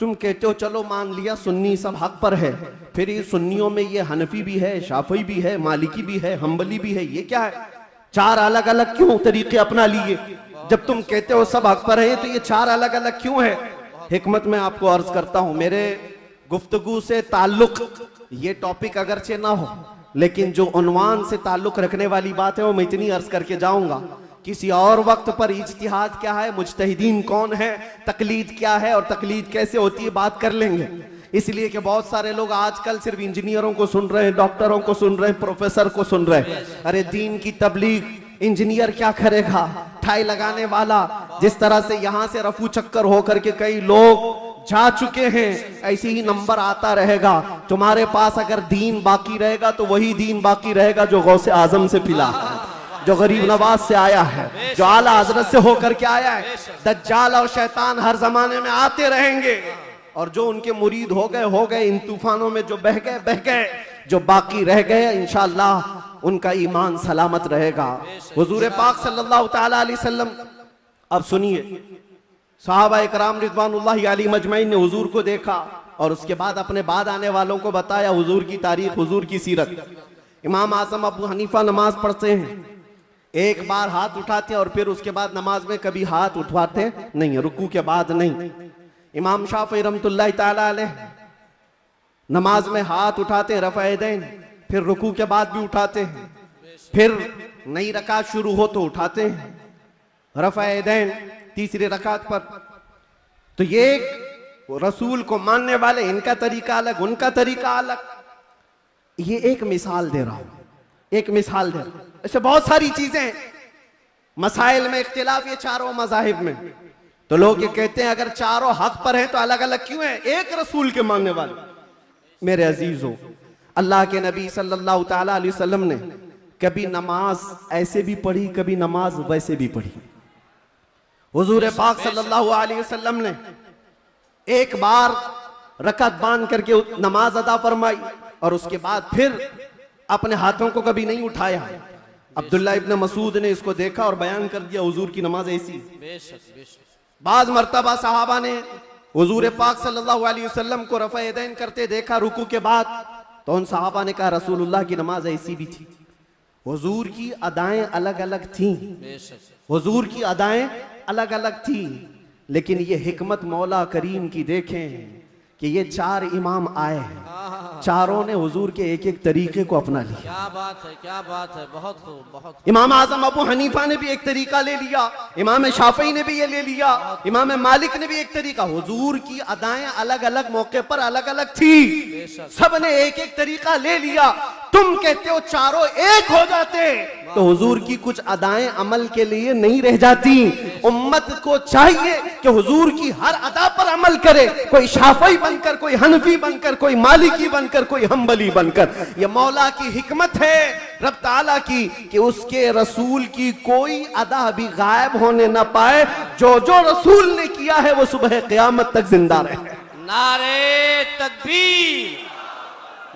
Speaker 1: तुम कहते हो चलो मान लिया सुन्नी सब हक पर है, फिर ये सुन्नियों में ये हनफी भी है, शाफी भी है, मालिकी भी है, हम्बली भी है, ये क्या है? चार अलग अलग क्यों तरीके अपना लिए? जब तुम कहते हो सब हक पर है तो ये चार अलग अलग क्यों है? हिकमत में आपको अर्ज करता हूं, मेरे गुफ्तगू से ताल्लुक, ये टॉपिक अगरचे ना हो लेकिन जो उन्वान से ताल्लुक रखने वाली बात है वो मैं इतनी अर्ज करके जाऊंगा। किसी और वक्त पर इज्तिहाद क्या है, मुज्तहिदीन कौन है, तकलीद क्या है और तकलीद कैसे होती है बात कर लेंगे। इसलिए कि बहुत सारे लोग आजकल सिर्फ इंजीनियरों को सुन रहे हैं, डॉक्टरों को सुन रहे हैं, प्रोफेसर को सुन रहे हैं। अरे दीन की तबलीग इंजीनियर क्या करेगा, ठाई लगाने वाला। जिस तरह से यहां से रफू चक्कर होकर के कई लोग जा चुके हैं, ऐसे ही नंबर आता रहेगा। तुम्हारे पास अगर दीन बाकी रहेगा तो वही दीन बाकी रहेगा जो गौसे आजम से पिला है, जो गरीब नवाज से आया है, जो आला हजरत से होकर के आया है। दज्जाल और शैतान हर जमाने में आते रहेंगे और जो उनके मुरीद हो गए, इन तूफानों में जो बह गए, जो बाकी रह गए इंशाअल्लाह उनका ईमान सलामत रहेगा। हुजूर पाक सल्लल्लाहु ताला अलैहि वसल्लम, अब सुनिए, सहाबा इकराम रिज़वानुल्लाहि अलैहिम अजमईन ने हुजूर को देखा और उसके बाद अपने बाद आने वालों को बताया हुजूर की तारीख, हुजूर की सीरत। इमाम आज़म अबू हनीफा नमाज पढ़ते हैं, एक बार हाथ उठाते हैं और फिर उसके बाद नमाज में कभी हाथ उठवाते नहीं, रुकू के बाद नहीं। इमाम शाफी रहमतुल्लाहि ताला अलैह नमाज में हाथ उठाते हैं रफ़ा यदैन, फिर रुकू के बाद भी उठाते हैं, फिर नई रकात शुरू हो तो उठाते हैं रफ़ा यदैन तीसरी रकात पर। तो ये रसूल को मानने वाले, इनका तरीका अलग, उनका तरीका अलग। ये एक मिसाल दे रहा हूं, एक मिसाल दे रहा हूं। ऐसे बहुत सारी चीजें, मसाइल में इख्तिलाफ ये चारों मज़ाहिब में। तो लोग ये कहते हैं अगर चारों हक पर हैं तो अलग अलग क्यों हैं? एक रसूल के मानने वाले। मेरे अजीजों, अल्लाह के नबी सल्लल्लाहु ताला अलैहि वसल्लम ने कभी नमाज ऐसे भी पढ़ी, कभी नमाज वैसे भी पढ़ी। हुजूर पाक सल्लल्लाहु अलैहि वसल्लम ने एक बार रकात बांध करके नमाज अदा फरमाई और उसके बाद फिर अपने हाथों को कभी नहीं उठाया। अब्दुल्ला इब्न मसूद ने इसको देखा और बयान कर दिया हुजूर की नमाज ऐसी। बाज मर्तबा सहाबा ने हुजूर पाक सल्लल्लाहु अलैहि वसल्लम को रफ़ा यदैन करते देखा रुकू के बाद, तो उन सहाबा ने कहा रसूलुल्लाह की नमाज ऐसी भी थी। हुजूर की अदाएं अलग अलग थी, हुजूर की अदाएं अलग अलग थी, लेकिन ये हिकमत मौला करीम की देखें कि ये चार इमाम आए हैं, चारों ने हुजूर के एक एक तरीके को अपना लिया।
Speaker 2: क्या बात है, क्या बात है, बहुत खूब, बहुत।
Speaker 1: इमाम आजम अबू हनीफा ने भी एक तरीका ले लिया, इमाम शाफी ने भी ये ले लिया, इमाम मालिक ने भी एक तरीका। हुजूर की अदाएं अलग अलग मौके पर अलग अलग थी, सब ने एक एक तरीका ले लिया। तुम कहते हो चारों एक हो जाते तो हुजूर की कुछ अदाएं अमल के लिए नहीं रह जाती। उम्मत को चाहिए कि हुजूर की हर अदा पर अमल करे, कोई शाफी बनकर, कोई हनफी बनकर, कोई मालिकी बनकर, कोई हम्बली बनकर। ये मौला की हिकमत है रब ताला की कि उसके रसूल की कोई अदा भी गायब होने ना पाए। जो जो रसूल ने किया है वो सुबह क़यामत तक जिंदा रहे।
Speaker 2: नारे तकबीर,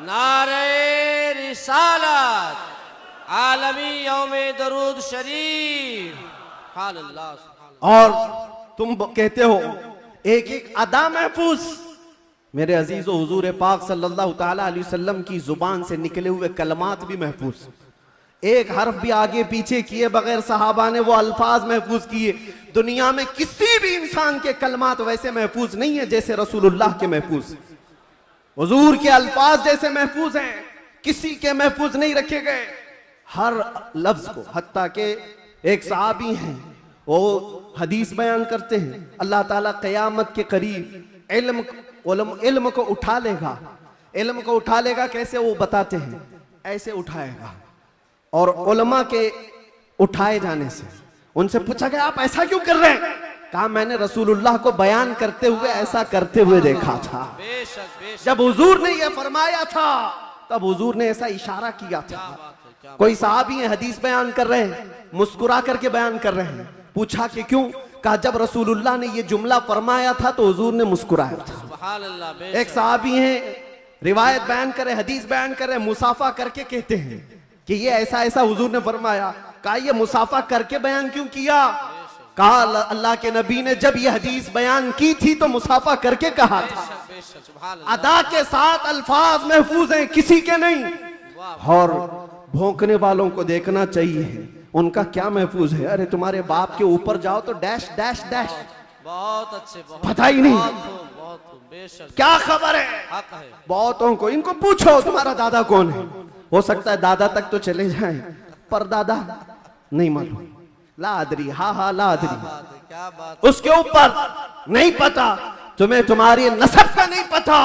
Speaker 2: नारे रिसालत, आलमी यौमे दरूद शरीफ। सुभान अल्लाह, सुभान अल्लाह।
Speaker 1: और तुम कहते हो एक एक अदा महफूज। मेरे अजीजों, हुजूर पाक सल्लल्लाहु ताला अलैहि वसल्लम की जुबान से निकले हुए कलमात भी महफूज, एक हर्फ भी आगे पीछे किए बगैर सहाबा ने वो अल्फाज महफूज किए। दुनिया में किसी भी इंसान के कलमात वैसे महफूज नहीं है जैसे रसूलुल्लाह के महफूज। हुजूर के अल्फाज जैसे महफूज हैं, किसी के महफूज नहीं रखे गए हर लफ्ज को। हत्ता के एक सहाबी हैं, वो हदीस बयान करते हैं, अल्लाह ताला क़यामत के करीब इल्म को उठा लेगा। इल्म को उठा लेगा कैसे, वो बताते हैं, ऐसे उठाएगा। और उलमा के उठाए जाने से उनसे पूछा गया आप ऐसा क्यों कर रहे हैं? कहा मैंने रसूलुल्लाह को बयान करते हुए ऐसा करते हुए देखा था।
Speaker 2: बेशक बेशक।
Speaker 1: जब हुजूर ने यह फरमाया था तब हुजूर ने ऐसा इशारा किया था। कोई साहबी है हदीस बयान कर रहे हैं, मुस्कुरा करके बयान कर रहे हैं। पूछा कि क्यों? कहा जब रसूलुल्लाह ने ये जुमला फरमाया था तो हुजूर ने मुस्कुराया था।
Speaker 2: सुभान अल्लाह, बेशक।
Speaker 1: एक साहबी हैं, रिवायत बयान करे, हदीस बयान करे, मुसाफा करके कहते हैं कि ये ऐसा ऐसा हुजूर ने फरमाया। कहा ये मुसाफा करके बयान क्यों किया? कहा अल्लाह के नबी ने जब ये हदीस बयान की थी तो मुसाफा करके कहा था।
Speaker 2: बेशक, सुभान अल्लाह।
Speaker 1: अदा के साथ अल्फाज महफूज हैं, किसी के नहीं। और भौंकने वालों को देखना चाहिए उनका क्या महफूज है। अरे तुम्हारे बाप के ऊपर जाओ तो डैश डैश डैश,
Speaker 2: बहुत अच्छे, बहुत
Speaker 1: पता ही नहीं
Speaker 2: बहुत खूब, बहुत खूब, बेशक।
Speaker 1: क्या खबर है।
Speaker 2: हक है।
Speaker 1: बहुतों को इनको पूछो तुम्हारा दादा कौन है, हो सकता है दादा तक तो चले जाएं पर दादा नहीं मालूम। लादरी, हा लादरी,
Speaker 2: क्या बात।
Speaker 1: उसके ऊपर नहीं पता, तुम्हें तुम्हारी नसब का नहीं पता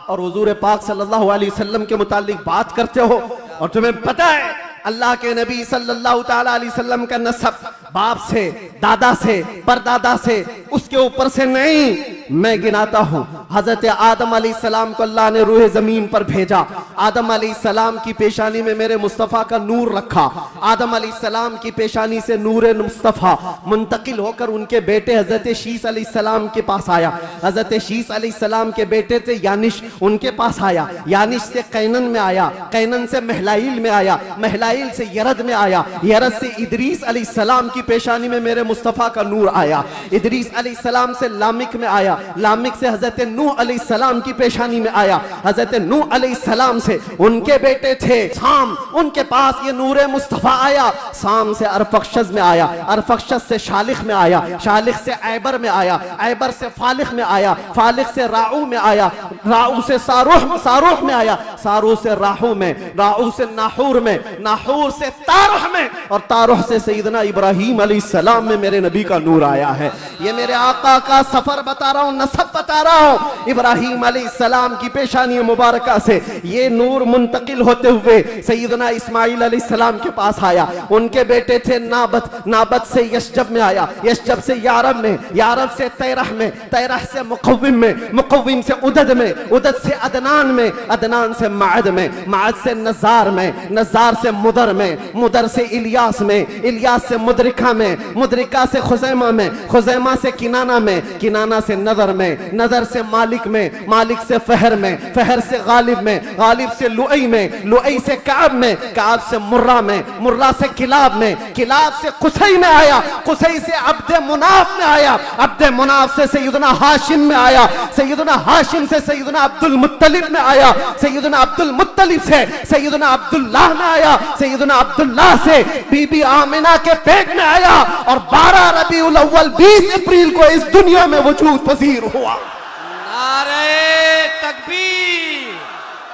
Speaker 1: और हुजूर पाक सल्लल्लाहु अलैहि वसल्लम के मुतालिक बात करते हो और तुम्हें पता है अल्लाह के नबी सल्लल्लाहु ताला अलैहि वसल्लम का नसब बाप से, दादा से, परदादा से, उसके ऊपर से नहीं। मैं गिनाता हूं, हजरत आदम अलैहिस्सलाम को अल्लाह ने रूह जमीन पर भेजा। आदम अलैहिस्सलाम की पेशानी में मेरे मुस्तफ़ा का नूर रखा। आदम अलैहिस्सलाम की पेशानी से नूर मुस्तफ़ा मुंतकिल होकर उनके बेटे हजरत शीस अलैहिस्सलाम के पास आया। हजरत शीस अलैहिस्सलाम के बेटे थे यानिश, उनके पास आया। यानिश से कैनन में आया, कैनन से महलाइल में आया, महलाइल से यरद में आया, यरद से इदरीस अलैहिस्सलाम की पेशानी में मेरे मुस्तफ़ा का नूर आया। इदरीस अलैहिस्सलाम से लामिक में आया, लामिक से हजरत नूह अलैहिस्सलाम की पेशानी में आया। हजरत नूह अलैहिस्सलाम से उनके बेटे थे साम, उनके पास ये नूर मुस्तफ़ा आया। साम से अरफक्षस में आया, अरफक्षस से शालिख में आया, शालिख से ऐबर में आया, ऐबर से फालिख में आया, फालिख से राऊ में आया, राऊ से सारूह में आया, सारूह से राहू में, राहू से नाहूर में, नाहूर से तारुह में और तारुह से सैयदना इब्राहीम अलैहिस्सलाम में मेरे नबी का नूर आया है। ये मेरे आका का सफर बता रहा हूं, नसब बता रहा हूं। इब्राहीम अलैहिस्सलाम की पेशानी मुबारका से ये नूर मुंतकिल होते हुए सैयदना इस्माइल अलैहिस्सलाम के पास आया। उनके बेटे थे नाबत, नाबत से यशजब में आया, यशजब से यारब में, यारब से तैरह में, तैरह से मुकव्विम में, मुकव्विम से उदद में, उदद से अदनान में, अदनान से माद में, माद से नजार में, नजार से मुदर में, मुदर से इलियास में, इलियास से मुदरिका में, मुदरिका से खुजैमा में, खुजैमा से किनाना में, किनाना से नदर में, नदर से मालिक में, मालिक से फहर में, फहर से गालिब में, गालिब से लुई में, लुई से काब में, काब से मुर्रा में, मुर्रा से किलाब में, किलाब से कुसई में आया, कुसई से अब्दे मुनाफ में आया, अब्दे मुनाफ से सैयदना हाशिम में आया, सैयदना हाशिम से सैयदना अब्दुल मुत्तलिब में आया, सैयदना अब्दुल मुत्तलिब से सैयदना अब्दुल्लाह में आया, सैयदना अब्दुल्लाह से बीबी आमिना के पेट में आया और 12 रबीउल अव्वल 20 अप्रैल को इस दुनिया में वजूद पजीर हुआ।
Speaker 2: नारे तकबीर,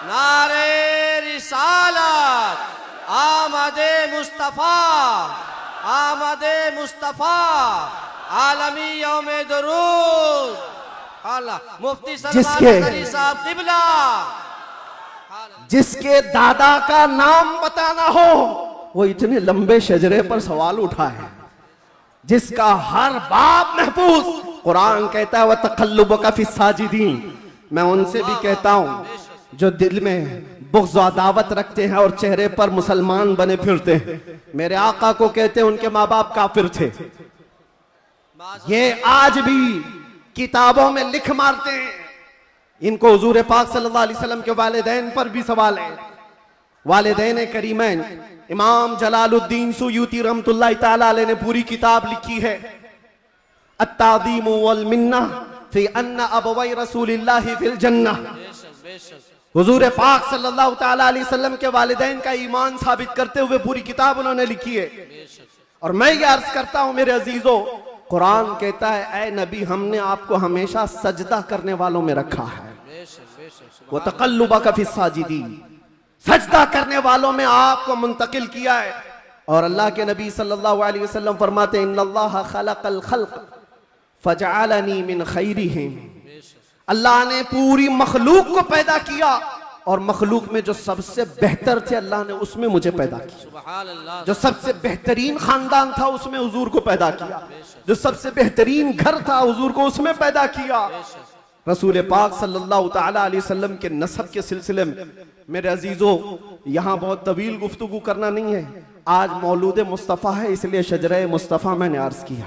Speaker 2: नारे रिसालत, आमदे मुस्तफा, आमदे मुस्तफा, आलमी यौमे दरूद। अल्लाह मुफ्ती सलमान अली साहब किबला।
Speaker 1: जिसके दादा का नाम पता ना हो वो इतने लंबे शजरे पर सवाल उठाए, जिसका हर बाप महफूज। कुरान कहता है वह तकल्लुबका फी साजिदीन। मैं उनसे भी कहता हूं जो दिल में बुग़्ज़ और अदावत रखते हैं और चेहरे पर मुसलमान बने फिरते हैं। मेरे आका को कहते हैं उनके माँ बाप काफिर थे, ये आज भी किताबों में लिख मारते हैं इनको हुजूर पाक सल्लल्लाहु अलैहि वसल्लम के वालिदैन पर भी सवाल है। वालिदैन करीमैन इमाम जलालुद्दीन सुयूती रहमतुल्लाहि ताला अलैह ने पूरी किताब लिखी है, अत्ताज़ीम वल मिन्ना फी अन्ना अबवै रसूलिल्लाहि फिल जन्नह। हुजूर पाक सल्लल्लाहु ताला अलैहि वसल्लम के वालिदैन का ईमान साबित करते हुए पूरी किताब उन्होंने लिखी है। और मैं ये अर्ज करता हूं मेरे अजीजों, कुरान कहता है, ऐ नबी हमने आपको हमेशा सजदा करने वालों में रखा है। वो तक़ल्लुबका फी साजिदीन, सजदा करने वालों में आपको मुंतकिल किया है। और अल्लाह के नबी सल्लल्लाहु अलैहि वसल्लम फरमाते हैं, इन्नल्लाह खलक़ल खल्क़ फजअलनी मिन खैरिहिम। अल्लाह ने पूरी मखलूक को पैदा किया और मखलूक में जो सबसे बेहतर थे अल्लाह ने उसमें मुझे पैदा किया। जो सबसे बेहतरीन खानदान था उसमें हुजूर को पैदा किया। जो सबसे बेहतरीन घर था हुजूर को उसमें पैदा किया। रसूल पाक सल्लल्लाहु ताला अलैहि वसल्लम के नसब के सिलसिले में मेरे अजीजों, यहाँ बहुत तवील गुफ्तगू करना नहीं है। आज मौलूद मुस्तफ़ा है इसलिए शजरे मुस्तफ़ा मैंने अर्ज किया।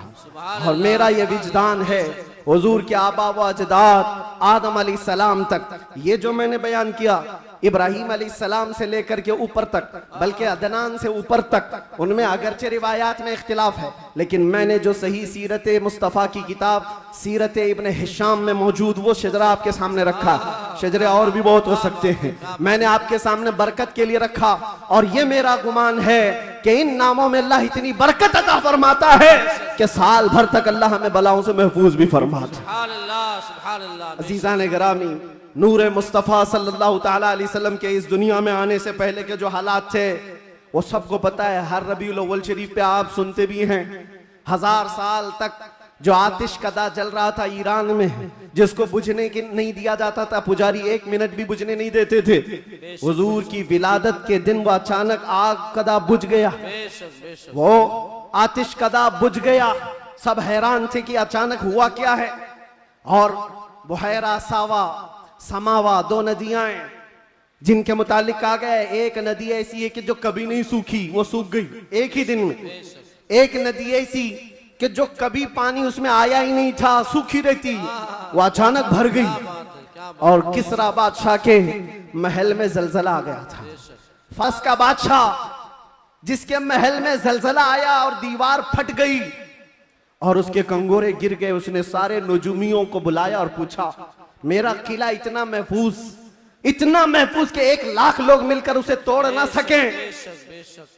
Speaker 1: और मेरा ये विजदान है, हुजूर के आबा व अजदाद आदम अलैहिस्सलाम तक ये जो मैंने बयान किया, इब्राहीम अलैहिस्सलाम से लेकर के ऊपर तक, बल्कि अदनान से ऊपर तक, उनमें अगरचे रिवायात में इख्तिलाफ है, लेकिन मैंने जो सही सीरत मुस्तफ़ा की किताब सीरत इब्न हिशाम में मौजूद वो शजरा आपके सामने रखा। शजरे और भी बहुत हो सकते हैं, मैंने आपके सामने बरकत के लिए रखा। और ये मेरा गुमान है कि इन नामों में अल्लाह इतनी बरकत अता फरमाता है कि साल भर तक अल्लाह हमें बलाओं से महफूज भी फरमाता। अजीज़ान गिरामी, नूर मुस्तफ़ा सल्लल्लाहु ताला अलैहि वसल्लम के इस दुनिया में आने से पहले के जो हालात थे वो सबको पता है। हर रबीउल अव्वल शरीफ पे आप सुनते भी हैं, 1000 साल तक जो आतिश कदा जल रहा था ईरान में, जिसको बुझने की नहीं दिया जाता था, पुजारी 1 मिनट भी बुझने नहीं देते थे। हुजूर की विलादत के दिन वो अचानक आग कदा बुझ गया, वो आतिश कदा बुझ गया। सब हैरान थे कि अचानक हुआ क्या है। और बुहैरा सावा समावा, 2 नदियां हैं जिनके मुतालिक कहा गया है, एक नदी ऐसी है कि जो कभी नहीं सूखी, वो सूख गई एक ही दिन में। एक नदी ऐसी कि जो कभी पानी उसमें आया ही नहीं था, सूखी रहती, वो अचानक भर गई। और किसरा बादशाह के महल में जलजला आ गया था। फस का बादशाह जिसके महल में जलजला आया और दीवार फट गई और उसके कंगोरे गिर गए, उसने सारे नजूमियों को बुलाया और पूछा, मेरा किला इतना महफूज कि 1 लाख लोग मिलकर उसे तोड़ ना सके,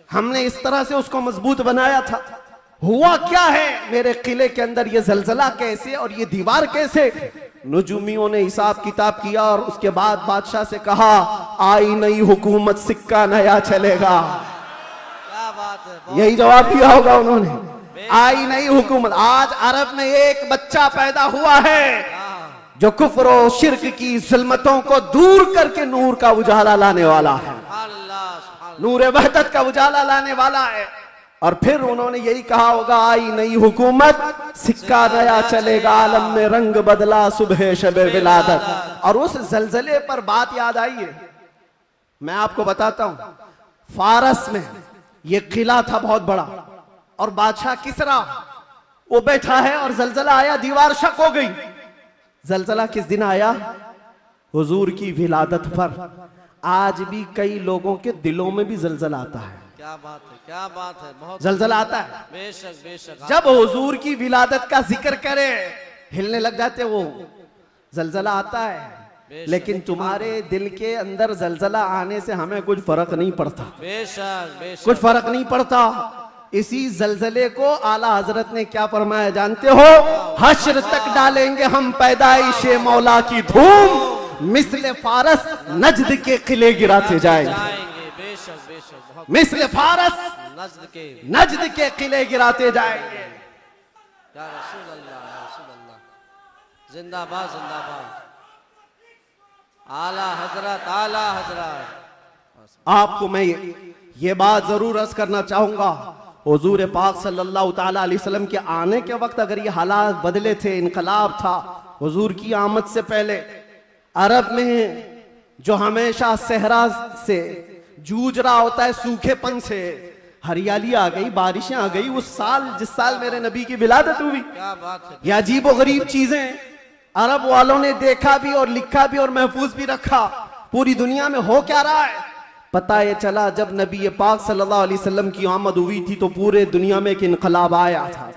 Speaker 1: हमने इस तरह से उसको मजबूत बनाया था, हुआ क्या है मेरे किले के अंदर? ये जलजला कैसे और ये दीवार कैसे? नजूमियों ने हिसाब किताब किया और उसके बाद बादशाह से कहा, आई नई हुकूमत, सिक्का नया चलेगा।
Speaker 2: क्या बात है,
Speaker 1: यही जवाब दिया होगा उन्होंने, आई नई हुकूमत। आज अरब में एक बच्चा पैदा हुआ है जो कुफ्र और शिर्क की ज़ुल्मतों को दूर करके नूर का उजाला लाने वाला है, नूर वहदत का उजाला लाने वाला है। और फिर उन्होंने यही कहा होगा, आई नई हुकूमत, सिक्का नया चलेगा, आलम में रंग बदला, सुबह शबे विलादत। और उस जलजले पर बात याद आई है, मैं आपको बताता हूं। फारस में ये किला था बहुत बड़ा और बादशाह किसरा वो बैठा है और जलजला आया, दीवार शक हो गई। जलजला किस दिन आया? हुजूर की विलादत पर। आज भी कई लोगों के दिलों में भी जलजला आता है।
Speaker 2: क्या बात है, क्या बात है, बहुत
Speaker 1: जलजला आता है।
Speaker 2: बेशक बेशक,
Speaker 1: जब हुजूर की विलादत का जिक्र करे हिलने लग जाते, वो जलजला आता है। लेकिन तुम्हारे दिल के अंदर जलजला आने से हमें कुछ फर्क नहीं पड़ता,
Speaker 2: बेशक बेशक,
Speaker 1: कुछ फर्क नहीं पड़ता। इसी जलजले को आला हजरत ने क्या फरमाया जानते हो? हश्र तक डालेंगे हम पैदाइशे मौला की धूम, मिस्ले फारस नजद के किले गिराते जाएंगे।
Speaker 2: बेशक बेशक, बहुत
Speaker 1: मिस्ले फारस नजद के किले गिराते जाएंगे।
Speaker 2: या रसूल अल्लाह, या रसूल अल्लाह, जिंदाबाद जिंदाबाद, आला हजरत, आला हजरत।
Speaker 1: आपको मैं ये बात जरूर अर्ज करना चाहूंगा, हुजूर पाक सल्लल्लाहु ताला अलैहि वसल्लम के आने के वक्त अगर ये हालात बदले थे, इनकलाब था, हुजूर की आमद से पहले अरब में जो हमेशा सहरा से जूझ रहा होता है, सूखेपन से हरियाली आ गई, बारिशें आ गई। उस साल जिस साल मेरे नबी की विलादत हुई,
Speaker 2: क्या बात है,
Speaker 1: ये अजीब व गरीब चीजें अरब वालों ने देखा भी और लिखा भी और महफूज भी रखा, पूरी दुनिया में हो क्या रहा है पता ये चला जब नबी पाक सल्लल्लाहु अलैहि वसल्लम की आमद हुई थी तो पूरे दुनिया में एक इनकलाब आया था।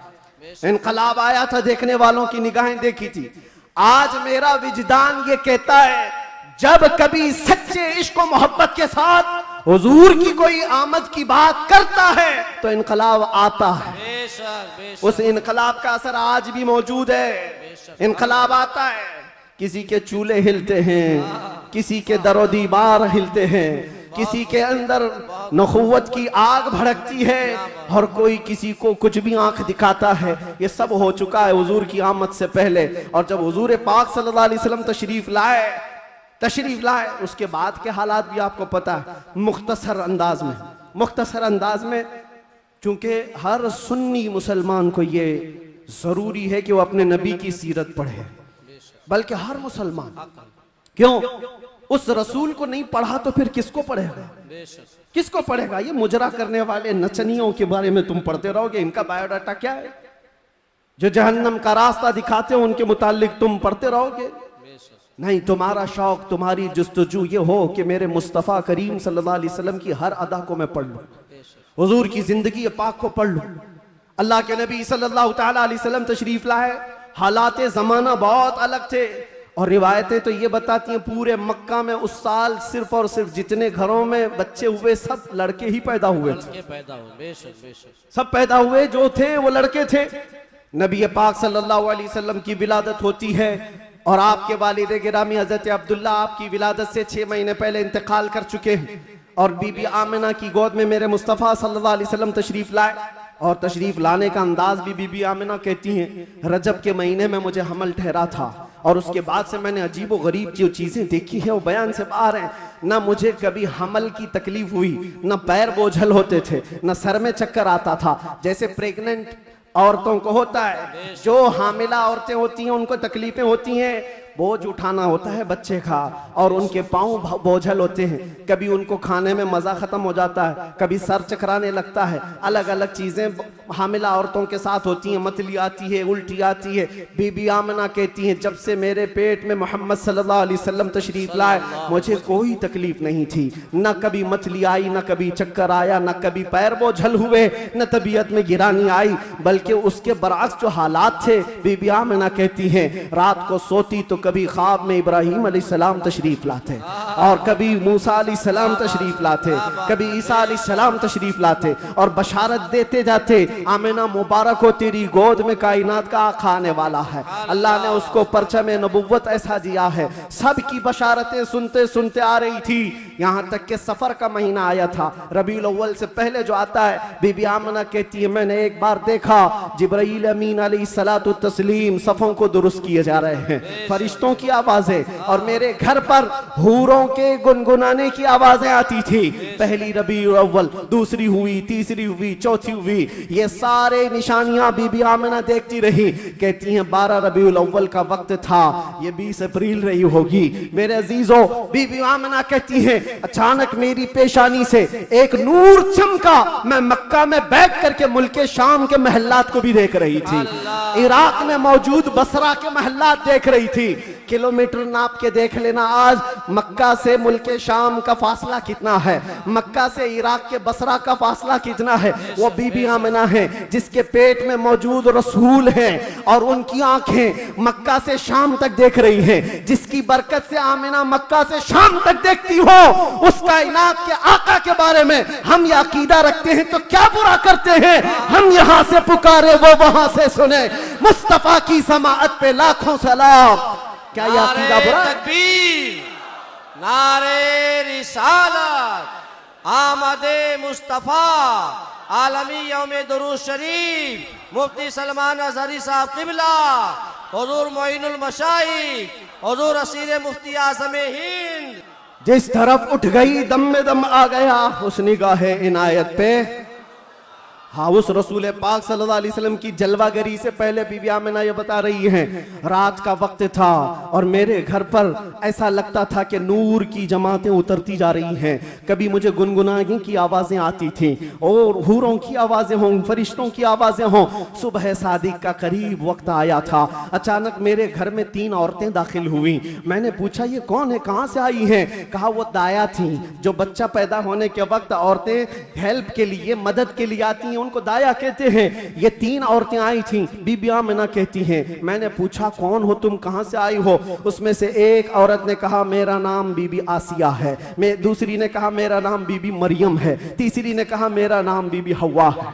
Speaker 1: इनकलाब आया था, देखने वालों की निगाहें देखी थी। आज मेरा विजदान ये कहता है जब कभी सच्चे इश्क और मोहब्बत के साथ हुजूर की कोई आमद की बात करता है तो इनकलाब आता है।
Speaker 2: बेशक बेशक
Speaker 1: उस इनकलाब का असर आज भी मौजूद है। इनकलाब आता है, किसी के चूल्हे हिलते हैं, किसी के दरो दीवार हिलते हैं, किसी के अंदर नखुवत की आग भड़कती है और कोई किसी को कुछ भी आंख दिखाता है। ये सब हो चुका है हुजूर की आमद से पहले। और जब हुजूर पाक सल्लल्लाहु अलैहि वसल्लम तशरीफ लाए उसके बाद के हालात भी आपको पता है। मुख्तसर अंदाज में चूंकि हर सुन्नी मुसलमान को ये जरूरी है कि वो अपने नबी की सीरत पढ़े, बल्कि हर मुसलमान, क्यों उस रसूल को नहीं पढ़ा तो फिर किसको पढ़ेगा, किसको पढ़ेगा। ये मुजरा करने वाले नचनियों के बारे में तुम पढ़ते रहोगे, इनका बायोडाटा क्या है। जो जहन्नम का रास्ता दिखाते हो उनके मुतालिक तुम पढ़ते रहोगे। नहीं, तुम्हारा शौक, तुम्हारी जुस्तजू ये हो कि मेरे मुस्तफ़ा करीम सल्लल्लाहु अलैहि वसल्लम की हर अदा को मैं पढ़ लूं, हुजूर की जिंदगी पाक को पढ़ लूं। अल्लाह के नबी सल्लल्लाहु ताला अलैहि वसल्लम तशरीफ लाए, हालात जमाना बहुत अलग थे और रिवायतें तो ये बताती हैं पूरे मक्का में उस साल सिर्फ और सिर्फ जितने घरों में बच्चे हुए सब लड़के ही पैदा हुए थे। सब पैदा हुए जो थे वो लड़के थे। नबी पाक सल्लल्लाहु अलैहि वसल्लम की विलादत होती है और आपके वालिद गिरामी हजरत अब्दुल्ला आपकी विलादत से 6 महीने पहले इंतकाल कर चुके हैं और बीबी आमिना की गोद में मेरे मुस्तफ़ा सल्लल्लाहु अलैहि वसल्लम तशरीफ लाए। और तशरीफ लाने का अंदाज भी बीबी आमिना कहती हैं रजब के महीने में मुझे हमल ठहरा था और उसके बाद से मैंने अजीब व गरीब जो चीज़ें देखी हैं वो बयान से बाहर हैं। ना मुझे कभी हमल की तकलीफ हुई, ना पैर बोझल होते थे, ना सर में चक्कर आता था जैसे प्रेग्नेंट औरतों को होता है। जो हामिला औरतें होती हैं उनको तकलीफें होती हैं, बोझ उठाना होता है बच्चे का और उनके पाँव बोझल होते हैं, कभी उनको खाने में मज़ा ख़त्म हो जाता है, कभी सर चकराने लगता है, अलग अलग चीज़ें हामिला औरतों के साथ होती हैं, मतली आती है, उल्टी आती है। बीबी आमिना कहती हैं जब से मेरे पेट में मोहम्मद सल्लल्लाहु अलैहि वसल्लम तशरीफ लाए मुझे कोई तकलीफ नहीं थी, न कभी मतली आई, न कभी चक्कर आया, न कभी पैर बोझल हुए, न तबीयत में गिरानी आई, बल्कि उसके बरअक्स जो हालात थे बीबी आमिना कहती हैं रात को सोती तो कभी ख्वाब में इब्राहिम अलैहिस्सलाम तशरीफ लाते और कभी मूसा अलैहिस्सलाम तशरीफ लाते, कभी ईसा अलैहिस्सलाम तशरीफ लाते और बशारत देते जाते आमिना मुबारक हो तेरी गोद में कायनात का आका आने वाला है। अल्लाह ने उसको परचम नबुव्वत ऐसा दिया है। सब की बशारतें सुनते सुनते आ रही थी, यहाँ तक के सफर का महीना आया था, रबीउल अव्वल से पहले जो आता है। बीबी आमिना कहती है मैंने एक बार देखा जिब्राईल अमीन अलैहिस्सलातु तस्लीम सफ़ों को दुरुस्त किए जा रहे हैं, फरिश्तों की आवाजें और मेरे घर पर हूरों के गुनगुनाने की आवाजें आती थी। पहली रबीउल अव्वल, दूसरी हुई, तीसरी हुई, चौथी हुई, ये सारे निशानियां बीबी आमिना देखती रही। कहती हैं 12 रबीउल अव्वल का वक्त था, ये 20 अप्रैल रही होगी। मेरे अजीजों, बीबी आमिना कहती हैं अचानक मेरी पेशानी से एक नूर चमका, मैं मक्का में बैठ करके मुल्क शाम के महल्लात को भी देख रही थी, इराक में मौजूद बसरा के महल्लात देख रही थी। किलोमीटर नाप के देख लेना आज मक्का से मुल्क शाम का फासला कितना है, मक्का से इराक के बसरा का फासला कितना है। वो बीबी आमिना है जिसके पेट में मौजूद रसूल हैं और उनकी आंखें मक्का से शाम तक देख रही हैं। जिसकी बरकत से आमिना मक्का से शाम तक देखती हो, उस कायनात के आका के बारे में हम ये अकीदा रखते हैं तो क्या बुरा करते हैं। हम यहाँ से पुकारे वो वहां से सुने, मुस्तफा की समाअत पे लाखों सलाम। क्या ये अकीदा बुरा है?
Speaker 2: नारे रिसालत, आमदे मुस्तफा, आलमी यौमे दुरूद शरीफ, मुफ्ती सलमान अजहरी साहब किबला, हुजूर मोइनुल मशाइख, हुजूर असीर मुफ्ती आज़म हिंद।
Speaker 1: जिस तरफ उठ गई दम में दम आ गया उस निगाहे इनायत पे, हाँ, उस रसूल पाक सल्लल्लाहु अलैहि वसल्लम की जलवागरी से पहले बीबी आमिना ये बता रही हैं, रात का वक्त था और मेरे घर पर ऐसा लगता था कि नूर की जमातें उतरती जा रही हैं। कभी मुझे गुनगुनाने की आवाजें आती थीं और हूरों की आवाजें हों, फरिश्तों की आवाजें हों। सुबह सादिक का करीब वक्त आया था, अचानक मेरे घर में 3 औरतें दाखिल हुई। मैंने पूछा ये कौन है, कहाँ से आई हैं? कहा वो दाया थी, जो बच्चा पैदा होने के वक्त औरतें हेल्प के लिए, मदद के लिए आती हैं, उनको दाया कहते हैं। ये 3 औरतें आई थीं। बीबी आमिना कहती हैं, मैंने पूछा कौन हो तुम, कहां से आई हो? उसमें से एक औरत ने कहा मेरा नाम बीबी आसिया है, दूसरी ने कहा मेरा नाम बीबी मरियम है, तीसरी ने कहा मेरा नाम बीबी हवा है।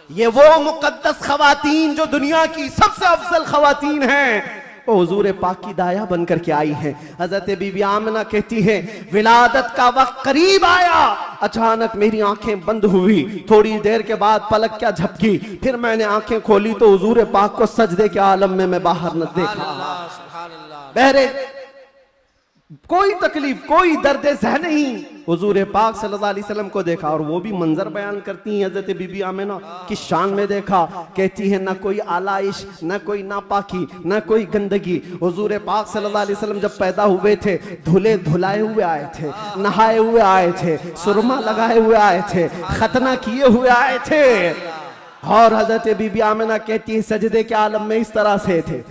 Speaker 1: ये वो मुकद्दस खवातीन जो दुनिया की सबसे अफजल खवातीन हैं, वो हुजूर पाक की दाया बनकर के आई है। हजरत बीबी आमिना कहती है विलादत का वक्त करीब आया, अचानक मेरी आंखें बंद हुई, थोड़ी देर के बाद पलक क्या झपकी, फिर मैंने आंखें खोली तो हुजूर पाक को सजदे के आलम में मैं बाहर न देखा। बहरे कोई तकलीफ, कोई दर्द ज़ह नहीं, हुजूर पाक सल्लल्लाहु अलैहि वसल्लम को देखा। और वो भी मंजर बयान करती हैं हज़रत बीबी आमिना की शान में देखा। कहती है ना कोई आलाइश, ना कोई नापाकी, ना कोई गंदगी। हुजूर पाक सल्लल्लाहु अलैहि वसल्लम जब पैदा हुए थे धुले धुलाए हुए आए थे, नहाए हुए आए थे, सुरमा लगाए हुए आए थे, खतना किए हुए आए थे। और हज़रत बीबी आमिना कहती है सजदे के आलम में इस तरह से थे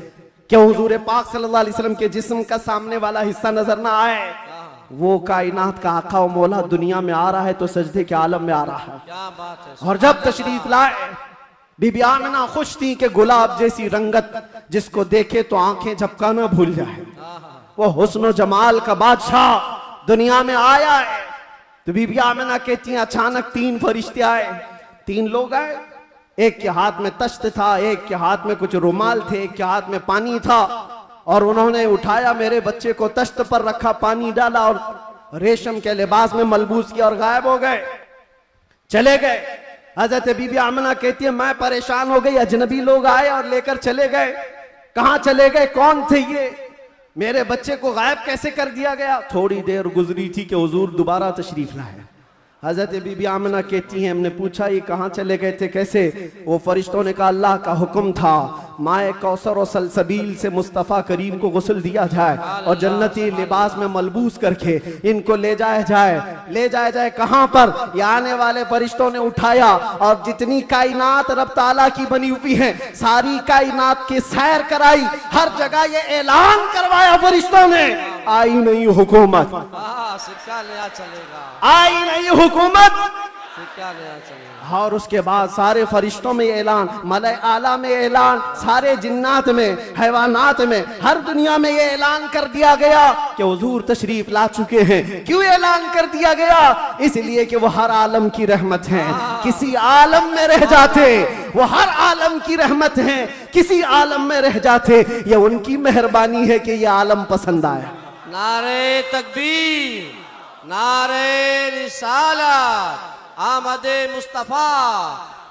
Speaker 1: कि हुजूर पाक सल्लल्लाहु अलैहि वसल्लम के जिस्म का सामने वाला हिस्सा नजर ना आए। वो कायनात का आका व मौला दुनिया में आ रहा है तो सजदे के आलम में आ रहा है।
Speaker 2: क्या बात है।
Speaker 1: और जब तशरीफ लाए बीबी आमिना खुश थी कि गुलाब जैसी रंगत जिसको देखे तो आंखें झपकाना भूल जाए, वो हुस्न जमाल का बादशाह दुनिया में आया है। तो बीबी आमिना कहती हैं अचानक 3 फरिश्ते आए, 3 लोग आए, एक के हाथ में तश्त था, एक के हाथ में कुछ रुमाल थे, एक के हाथ में पानी था। और उन्होंने उठाया मेरे बच्चे को, तश्त पर रखा, पानी डाला और रेशम के लिबास में मलबूस किया और गायब हो गए, चले गए। हजरत बीबी आमिना कहती है मैं परेशान हो गई, अजनबी लोग आए और लेकर चले गए। कहां चले गए, कौन थे ये, मेरे बच्चे को गायब कैसे कर दिया गया? थोड़ी देर गुजरी थी कि हुजूर दोबारा तशरीफ लाए। हजरत बीबी आमिना कहती हैं हमने पूछा ये कहाँ चले गए थे, कैसे? वो फरिश्तों ने कहा अल्लाह का हुक्म था माए कौसर और सलसबील से मुस्तफ़ा करीम को गुस्ल दिया जाए और जन्नती लिबास में मलबूस करके इनको ले जाया जाए। कहाँ पर? ये आने वाले फरिश्तों ने उठाया और जितनी कायनात रब ताला की बनी हुई है सारी कायनात की सैर कराई, हर जगह ये ऐलान करवाया फरिश्तों ने आई नहीं हुकूमत,
Speaker 2: सिक्का नया चलेगा,
Speaker 1: आई नहीं हुकूमत,
Speaker 2: सिक्का नया चलेगा।
Speaker 1: और उसके बाद सारे फरिश्तों में ऐलान, मलाए आला में ऐलान, सारे जिन्नात में, हैवानात में, हर दुनिया में ये ऐलान कर दिया गया कि हुजूर तशरीफ ला चुके हैं। क्यों ऐलान कर दिया गया? इसलिए कि वो हर आलम की रहमत हैं। किसी आलम में रह जाते वो हर आलम की रहमत हैं, किसी आलम में रह जाते ये उनकी मेहरबानी है कि ये आलम पसंद आया।
Speaker 2: नारे तकबीर, नारे रिसालत, आमदे मुस्तफा,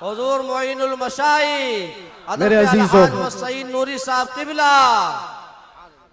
Speaker 2: हुजूर मोइनुल मशाइख
Speaker 1: मेरे अजीजों,
Speaker 2: सईद नूरी साहब किबला।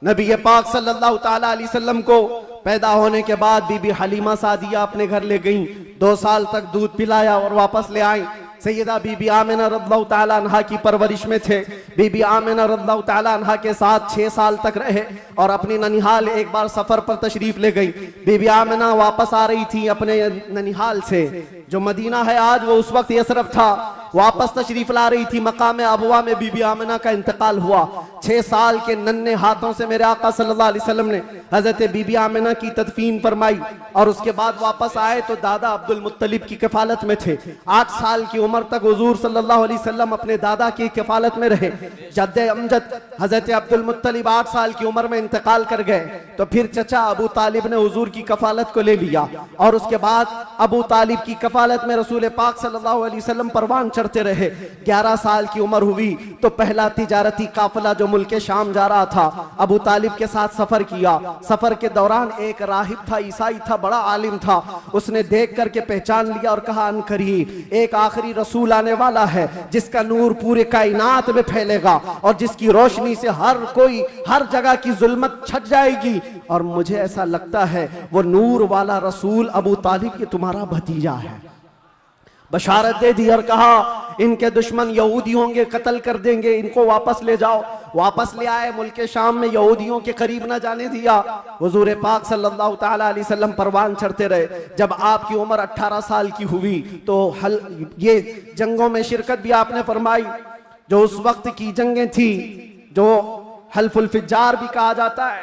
Speaker 1: नबी पाक सल्लल्लाहु ताला अलैहि वसल्लम को पैदा होने के बाद बीबी हलीमा सादिया अपने घर ले गईं, 2 साल तक दूध पिलाया और वापस ले आई। सैयदा बीबी आमिना रज़ियल्लाहु ताला अन्हा की परवरिश में थे। बीबी आमिना रज़ियल्लाहु ताला अन्हा के साथ 6 साल तक रहे और अपनी ननिहाल एक बार सफर पर तशरीफ ले गई। बीबी आमिना वापस आ रही थी अपने ननिहाल से, जो मदीना है आज वो उस वक्त यसरफ था, वापस तशरीफ ला रही थी। मकाम अबवा में बीबी आमिना का इंतकाल हुआ। 6 साल के नन्हे हाथों से मेरे आका सल्लल्लाहु अलैहि वसल्लम ने हजरत बीबी आमिना की तदफीन फरमाई और उसके बाद वापस आए तो दादा अब्दुल मुत्तलिब की कफालत में थे। 8 साल की उम्र तक हुजूर सल्लल्लाहु अलैहि वसल्लम अपने दादा की कफालत में रहे। जद्दे अमजद हजरत अब्दुल मुत्तलिब 8 साल की उम्र में इंतकाल कर गए तो फिर चचा अबू तालिब ने हुजूर की कफालत को ले लिया और उसके बाद अबू तालिब की कफालत में रसूल पाक सल्लल्लाहु अलैहि वसल्लम परवान चढ़ते रहे। 11 साल की उम्र हुई तो पहला तिजारती काफिला जो मुल्क शाम जा रहा था अबू तालिब के साथ सफर किया। सफर के दौरान एक राहिब था, ईसाई था, बड़ा आलिम था। उसने देख करके पहचान लिया और कहा अनकरीब एक आखिरी रसूल आने वाला है जिसका नूर पूरे कायनात में फैलेगा और जिसकी रोशनी से हर कोई हर जगह की जुल्मत छट जाएगी। और मुझे ऐसा लगता है वो नूर वाला रसूल अबू तालिब के तुम्हारा भतीजा है। बशारत दे दी और कहा इनके दुश्मन यहूदी होंगे, कत्ल कर देंगे, इनको वापस ले जाओ। वापस ले आए, मुल्क शाम में यहूदियों के करीब ना जाने दिया। हुजूर पाक सल्लल्लाहु ताला अलैहि वसल्लम परवान चढ़ते रहे। जब आपकी उम्र 18 साल की हुई तो ये जंगों में शिरकत भी आपने फरमाई, जो उस वक्त की जंगें थी, जो हल्फुल फिज्जार भी कहा जाता है।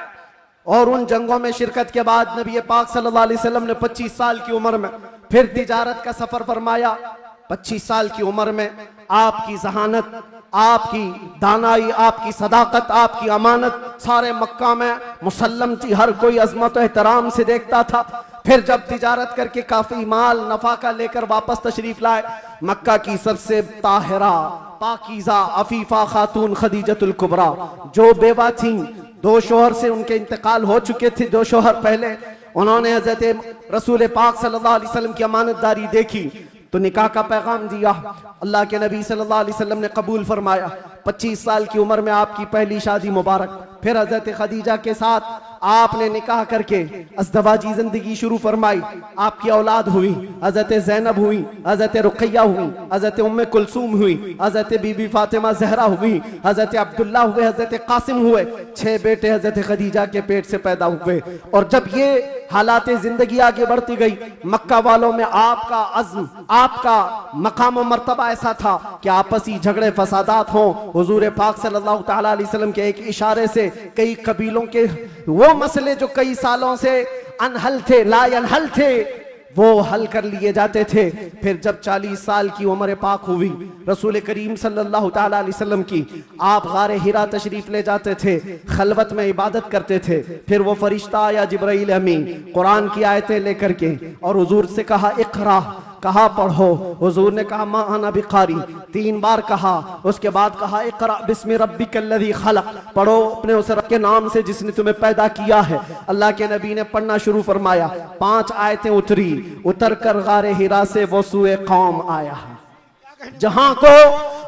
Speaker 1: और उन जंगों में शिरकत के बाद नबी पाक सल्लल्लाहु अलैहि वसल्लम ने 25 साल की उम्र में फिर तिजारत का सफर फरमाया। 25 साल की उम्र में आपकी जहानत, आपकी दानाई, आपकी सदाकत, आपकी अमानत सारे मक्का में मुसल्लम थी। हर कोई अजमत और एहतराम से देखता था। फिर जब तिजारत करके काफी माल नफा का लेकर वापस तशरीफ लाए, मक्का की सबसे ताहिरा, पाकीज़ा, अफीफा खातून खदीजतुल कुबरा, जो बेवा थी, 2 शोहर से उनके इंतकाल हो चुके थे, 2 शोहर पहले, उन्होंने हजरत रसूल पाक सल्लल्लाहु अलैहि वसल्लम की अमानतदारी देखी तो निकाह का पैगाम दिया। अल्लाह के नबी सल्लल्लाहु अलैहि वसल्लम ने कबूल फरमाया। 25 साल की उम्र में आपकी पहली शादी मुबारक। फिर हजरत खदीजा के साथ आपने निकाह करके अज़दवाजी जिंदगी शुरू फरमाई। आपकी औलाद हुई, हजरत ज़ैनब हुई, हजरत रुक़ैया हुई, हजरत उम्मे कुलसूम हुई, हजरत बीबी फातिमा ज़हरा हुई, हजरत अब्दुल्ला हुए, हजरत कासिम हुए। 6 बेटे हजरत खदीजा के पेट से पैदा हुए। और जब ये हालात जिंदगी आगे बढ़ती गई, मक्का वालों में आपका अज़्म, आपका मकाम मर्तबा ऐसा था कि आपसी झगड़े फसादात हों, हुजूर पाक सल्लल्लाहु ताला अलैहि वसल्लम के एक इशारे से कई कबीलों के वो मसले जो कई सालों से अनहल थे, ला अनहल थे, वो हल कर लिए जाते थे। फिर जब 40 साल की उम्र पाक हुई, रसूल करीम सल्लल्लाहु ताला अलैहि वसल्लम की, आप गारे हिरा तशरीफ ले जाते थे, खलवत में इबादत करते थे। फिर वो फरिश्ता आया जिब्राइल अमीन, कुरान की आयतें लेकर के, और हुजूर से कहा इक़रा, कहा पढ़ो। हुजूर ने कहा मा अना बिकारी, 3 बार कहा। उसके बाद कहा इक़रा बिस्मि रब्बिकल्लज़ी खलक़, पढ़ो अपने उस रब के नाम से जिसने तुम्हें पैदा किया है। अल्लाह के नबी ने पढ़ना शुरू फरमाया। 5 आयतें उतरी, उतर कर गारे हिरा से वो सूए कौम आया, जहां को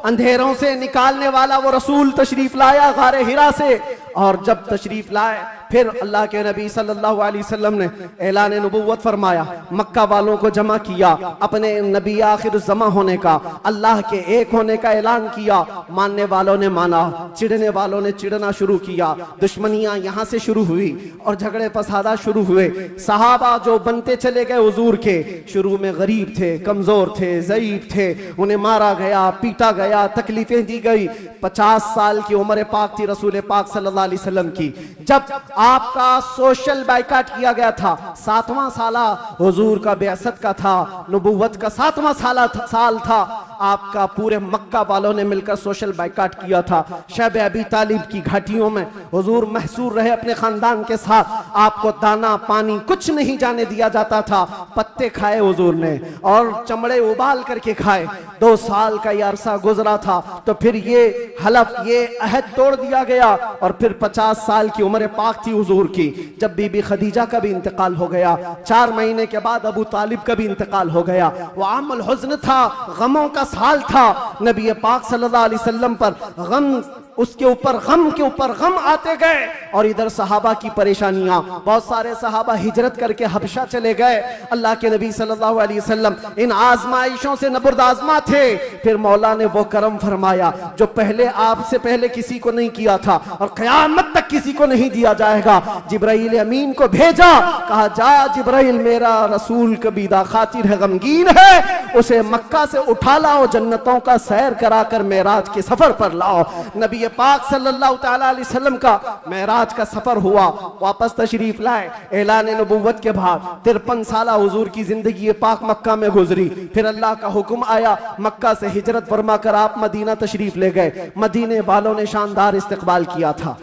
Speaker 1: अंधेरों से निकालने वाला वो रसूल तशरीफ लाया गारे हिरा से। और जब तशरीफ लाए, फिर अल्लाह के नबी सल्लल्लाहु अलैहि वसल्लम ने ऐलान नबुव्वत फरमाया, मक्का वालों को जमा किया, अपने नबी आखिर ज़मा होने का, अल्लाह के एक होने का ऐलान किया। मानने वालों ने माना, चिढ़ने वालों ने चिढ़ना शुरू किया। दुश्मनियां यहाँ से शुरू हुई और झगड़े फसादा शुरू हुए। सहाबा जो बनते चले गए हुजूर के, शुरू में गरीब थे, कमजोर थे, ज़ईफ थे, उन्हें मारा गया, पीटा गया, तकलीफें दी गई। 50 साल की उम्र पाक थी रसूल पाक सल्लल्लाहु अलैहि वसल्लम की, जब आपका सोशल बाइकाट किया गया था। 7वां साला हुजूर का बेअसत का था, नबुव्वत का 7वां साल था। आपका पूरे मक्का वालों ने मिलकर सोशल बाइकाट किया था। शब अबी तालिब की घाटियों में हुजूर महसूर रहे अपने खानदान के साथ। आपको दाना पानी कुछ नहीं जाने दिया जाता था। पत्ते खाए हुजूर ने और चमड़े उबाल करके खाए। 2 साल का ये अरसा गुजरा था तो फिर ये हलफ, ये अहद तोड़ दिया गया। और फिर 50 साल की उम्र पाक थी हुजूर की, जब बीबी खदीजा का भी इंतकाल हो गया। 4 महीने के बाद अबू तालिब का भी इंतकाल हो गया। वो आमुल हुज़्न था, गमों का साल था। नबी पाक सल्लल्लाहु अलैहि वसल्लम पर गम, उसके ऊपर गम के ऊपर गम आते गए। और इधर सहाबा की परेशानियां, बहुत सारे सहाबा हिजरत करके हबशा चले गए। अल्लाह के नबी सल्लल्लाहु अलैहि वसल्लम इन आजमाइशों से नबुर्दाजमा थे। फिर मौला ने वो करम फरमाया जो पहले आपसे पहले किसी को नहीं किया था और क़यामत तक किसी को नहीं दिया जाएगा। जिब्राइल अमीन को भेजा, कहा जा जिब्राइल, मेरा रसूल कबीदा खातिर है, गमगीन है, उसे मक्का से उठा लाओ, जन्नतों का सैर कराकर मेराज के सफर पर लाओ। नबी पाक सल्लल्लाहु ताला अलैहि वसल्लम का मेराज का सफर हुआ, वापस तशरीफ लाए। ऐलान नबुव्वत के बाद 53 साला हुजूर की जिंदगी पाक मक्का में गुजरी। फिर अल्लाह का हुक्म आया, मक्का से हिजरत फरमा कर आप मदीना तशरीफ ले गए। मदीने वालों ने शानदार इस्तकबाल किया था,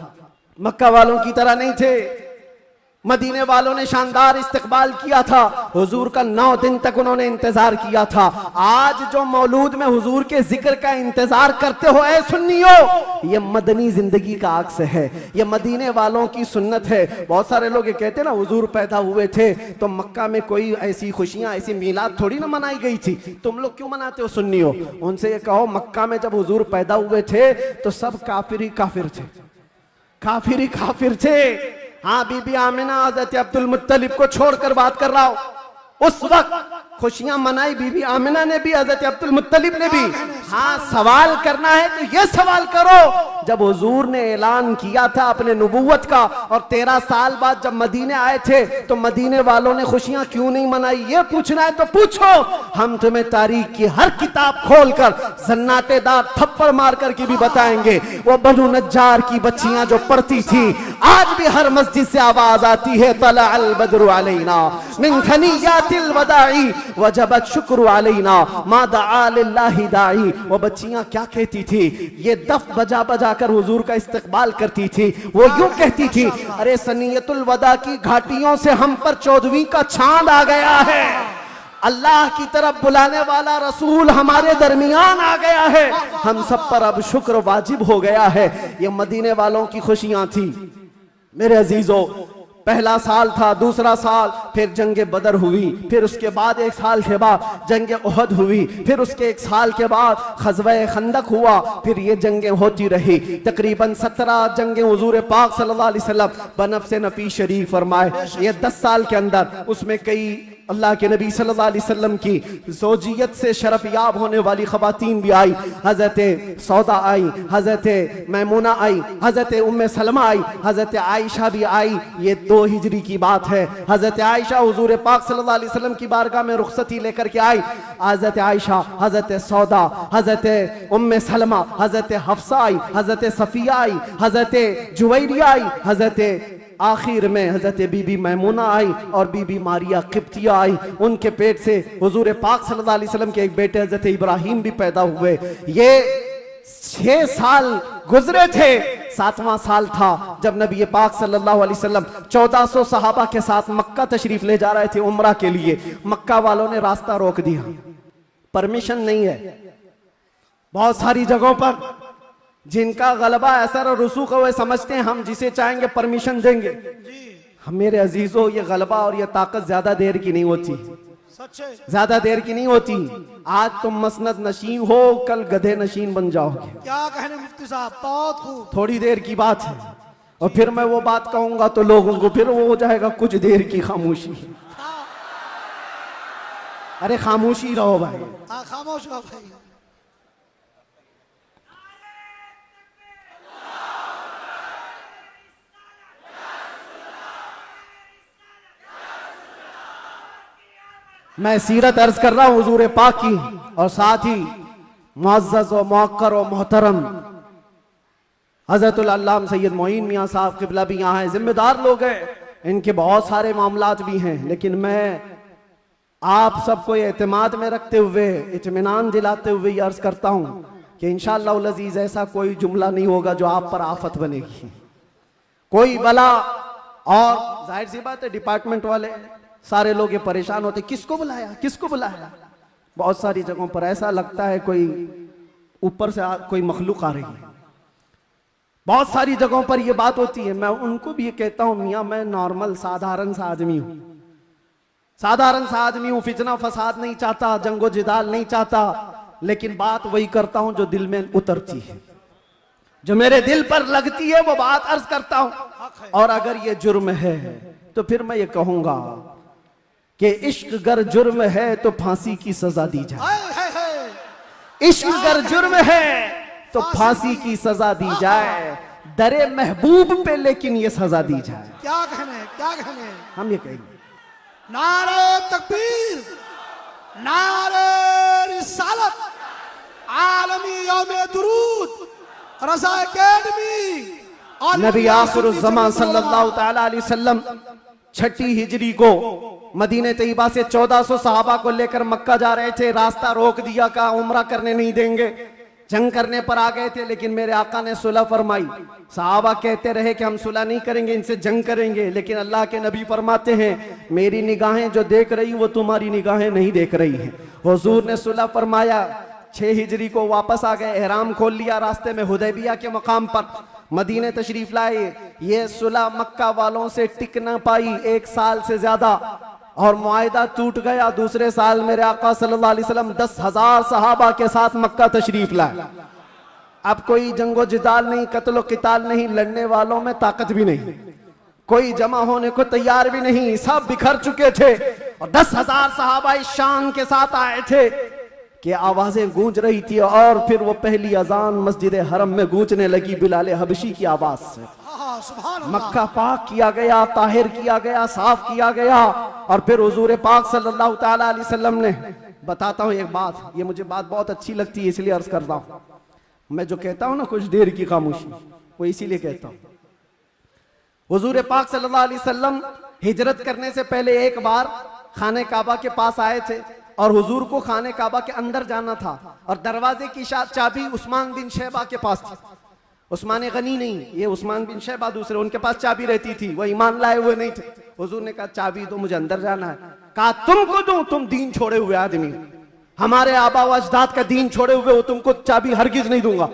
Speaker 1: मक्का वालों की तरह नहीं थे। मदीने वालों ने शानदार इस्तकबाल किया था। हुजूर का 9 दिन तक उन्होंने इंतजार किया था। आज जो मौलूद में हुजूर के जिक्र का इंतजार करते हो ऐ सुन्नियों, ये मदनी जिंदगी का अक्स है, ये मदीने वालों की सुन्नत है। बहुत सारे लोग ये कहते हैं ना हुजूर पैदा हुए थे तो मक्का में कोई ऐसी खुशियां, ऐसी मीलाद थोड़ी ना मनाई गई थी, तुम लोग क्यों मनाते हो सुन्नियों? उनसे ये कहो मक्का में जब हुजूर पैदा हुए थे तो सब काफिर ही काफिर थे, काफिर ही काफिर थे। हाँ, बीबी आमिना हज़रत अब्दुल मुत्तलिब को छोड़कर बात कर रहा हूं। उस वक्त खुशियां मनाई बीबी आमिना ने भी, हजरत अब्दुल मुत्तलिब ने भी। हाँ, सवाल करना है तो ये सवाल करो, जब हुजूर ने ऐलान किया था अपने नबूवत का और 13 साल बाद जब मदीने आए थे तो मदीने वालों ने खुशियां क्यों नहीं मनाई? ये पूछना है तो पूछो। हम तुम्हें तारीख की हर किताब खोलकर सन्नाटेदार थप्पड़ मार कर के भी बताएंगे। वो बनु नज्जार की बच्चियां जो पढ़ती थी, आज भी हर मस्जिद से आवाज आती है, तला अल बद्रु अलैना मिन सनियातिल वदाई वजबत शुक्र अलैना मा दआ लिल्लाहि दाई। वो बच्चियां क्या कहती थी? ये दफ बजा बजा कर हुजूर का इस्तकबाल करती थी। वो यूं कहती थी, अरे सनियतुल वदा की घाटियों से हम पर 14वीं का चांद आ गया है, अल्लाह की तरफ बुलाने वाला रसूल हमारे दरमियान आ गया है, हम सब पर अब शुक्र वाजिब हो गया है। ये मदीने वालों की खुशियां थी। मेरे अजीजों, पहला साल था, दूसरा साल, फिर जंग बदर हुई, फिर उसके बाद 1 साल के बाद जंग उहद हुई, फिर उसके 1 साल के बाद ग़ज़वा खंदक हुआ, फिर ये जंगें होती रही। तकरीबन 17 जंगें हुजूर पाक सल्लल्लाहु अलैहि वसल्लम बनफ़्स नफ़ी शरीफ फरमाए। ये 10 साल के अंदर उसमें कई अल्लाह के नबी सल्लल्लाहु अलैहि वसल्लम की ज़ौजियत से शरफ याब होने वाली ख़वातीन भी आई। हज़रत सौदा आई, हज़रत मैमूना आई, हज़रत उम्मे सलमा आई, हज़रत आयशा भी आई। ये 2 हिजरी की बात है। हज़रत आयशा हुजूर पाक सल्लल्लाहु अलैहि वसल्लम की बारगाह में रुखसती लेकर के आई। हज़रत आयशा, हज़रत सौदा, हज़रत उम्मे सलमा, हज़रत हफ्सा आई, हज़रत सफ़िया आई, हज़रत जुवैरिया आई, हज़रत आखिर में हजरत बीबी मैमूना आई और बीबी मारिया किप्तिया आई। उनके पेट से हुजूर पाक सल्लल्लाहु अलैहि वसल्लम के एक बेटे हजरत इब्राहिम भी पैदा हुए। ये 6 साल गुजरे थे। 7वां साल था जब नबी पाक सल्लल्लाहु अलैहि वसल्लम 1400 सहाबा के साथ मक्का तशरीफ ले जा रहे थे उम्रा के लिए। मक्का वालों ने रास्ता रोक दिया, परमिशन नहीं है। बहुत सारी जगहों पर जिनका गलबा असर और रसूख है, वे समझते हैं हम जिसे चाहेंगे परमिशन देंगे। हम मेरे अजीजों, ये गलबा और ये ताकत ज्यादा देर की नहीं होती, ज्यादा देर की नहीं होती। आज तुम मसनद नशीन हो, कल गधे नशीन बन जाओगे।
Speaker 3: क्या कहने मुफ्ती साहब, बहुत खूब।
Speaker 1: थोड़ी देर की बात है और फिर मैं वो बात कहूंगा तो लोगों को फिर वो हो जाएगा कुछ देर की खामोशी। अरे खामोशी रहो भाई,
Speaker 3: खामोश रहो भाई।
Speaker 1: मैं सीरत अर्ज कर रहा हूं हुजूर पाक की, और साथ ही मुअज़्ज़ज़ व मुअक्कर व मोहतरम हज़रतुल अल्लामा सैयद मोइन मियाँ साहब क़िबला भी यहाँ हैं। जिम्मेदार लोग हैं, इनके बहुत सारे मामलात भी हैं, लेकिन मैं आप सबको एतमाद में रखते हुए, इत्मीनान दिलाते हुए ये अर्ज करता हूँ कि इंशाअल्लाह अज़ीज़ ऐसा कोई जुमला नहीं होगा जो आप पर आफत बनेगी, कोई बला। और जाहिर सी बात है डिपार्टमेंट वाले सारे लोग ये परेशान होते, किसको बुलाया, किसको बुलाया। बहुत सारी जगहों पर ऐसा लगता है कोई ऊपर से कोई मखलूक आ रही है। बहुत सारी जगहों पर ये बात होती है। मैं उनको भी ये कहता हूं, मियाँ मैं नॉर्मल साधारण सा आदमी हूं, साधारण सा आदमी हूं, फितना फसाद नहीं चाहता, जंगो जिदाल नहीं चाहता, लेकिन बात वही करता हूं जो दिल में उतरती है, जो मेरे दिल पर लगती है वो बात अर्ज करता हूं। और अगर ये जुर्म है तो फिर मैं ये कहूंगा कि इश्क गर जुर्म है तो फांसी की सजा दी जाए। इश्क गर जुर्म है तो फांसी की सजा दी जाए, दरे महबूब पे लेकिन ये सजा दी जाए।
Speaker 3: क्या कहने, क्या कहने।
Speaker 1: हम ये कहेंगे,
Speaker 3: नारे तकबीर, नारे रिसालत, आलमी यौमे दुरूद, रज़ा अकेडमी।
Speaker 1: नबी आखिरुज़्ज़मान सल्लल्लाहु तआला अलैहि वसल्लम 6 हिजरी को मदीने तैयबा से 1400 सहाबा को लेकर मक्का जा रहे थे। रास्ता रोक दिया, कहा उम्रा करने नहीं देंगे, जंग करने पर आ गए थे। लेकिन मेरे आका ने सुलह फरमाई। सहाबा कहते रहे कि हम सुलह नहीं करेंगे, इनसे जंग करेंगे, लेकिन अल्लाह के नबी फरमाते हैं मेरी निगाहें जो देख रही वो तुम्हारी निगाहें नहीं देख रही हैं। हुजूर ने सुलह फरमाया, 6 हिजरी को वापस आ गए, एहराम खोल लिया, रास्ते में हुदैबिया के मकाम पर मदीने तशरीफ लाए। ये सुलह मक्का वालों से टिक न पाई 1 साल से ज्यादा, और मुआहिदा टूट गया। दूसरे साल मेरे आका सल्लल्लाहु अलैहि वसल्लम 10,000 सहाबा के साथ मक्का तशरीफ लाए। अब कोई जंगो जिदाल नहीं, कत्लो किताल नहीं, लड़ने वालों में ताकत भी नहीं, कोई जमा होने को तैयार भी नहीं, सब बिखर चुके थे। और 10,000 सहाबा इस शान के साथ आए थे कि आवाजें गूंज रही थी। और फिर वो पहली अजान मस्जिद हरम में गूंजने लगी बिलाल हबशी की आवाज से।
Speaker 3: हाँ, सुभान अल्लाह।
Speaker 1: मक्का पाक किया गया, ताहिर किया गया, साफ किया गया। और फिर हुजूर पाक सल्लल्लाहु ताला अलैहि वसल्लम ने, बताता हूँ एक बात, ये मुझे बात बहुत अच्छी लगती है इसलिए अर्ज करता हूँ। मैं जो कहता हूँ ना कुछ देर की खामोशी, वो इसीलिए कहता हूँ। हुजूर पाक सल्लल्लाहु अलैहि वसल्लम हिजरत करने से पहले एक बार खाने काबा के पास आए थे और हुजूर को खाने काबा के अंदर जाना था और दरवाजे की चाबी उस्मान बिन शैबा के पास थी। उस्मान गनी नहीं, ये उस्मान बिन शैबा दूसरे, उनके पास चाबी रहती थी, वो ईमान लाए हुए नहीं थे। हुजूर ने कहा चाबी दो, मुझे अंदर जाना है। कहा तुमको दूं, तुम दीन छोड़े हुए आदमी, हमारे आबा व अजदाद का दीन छोड़े हुए हो, तुमको चाबी हरगिज नहीं दूंगा।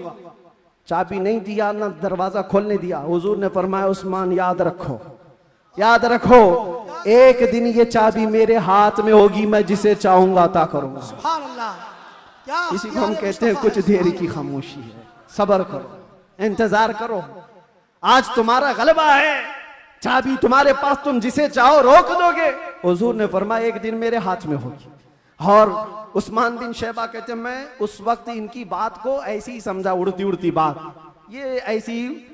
Speaker 1: चाबी नहीं दिया, ना दरवाजा खोलने दिया। हुजूर ने फरमाया उस्मान याद रखो, याद रखो, एक दिन ये चाबी मेरे हाथ में होगी, मैं जिसे चाहूंगा अता करूंगा।
Speaker 3: सुभान अल्लाह। क्या
Speaker 1: इसी को हम कहते हैं कुछ देर की खामोशी है। सब्र करो, इंतजार करो, आज तुम्हारा गलबा है, चाबी तुम्हारे पास, तुम जिसे चाहो रोक दोगे। हुजूर ने फरमाया एक दिन मेरे हाथ में होगी। और उस्मान बिन शैबा कहते हैं मैं उस वक्त इनकी बात को ऐसी ही समझा, उड़ती उड़ती बात, ये ऐसी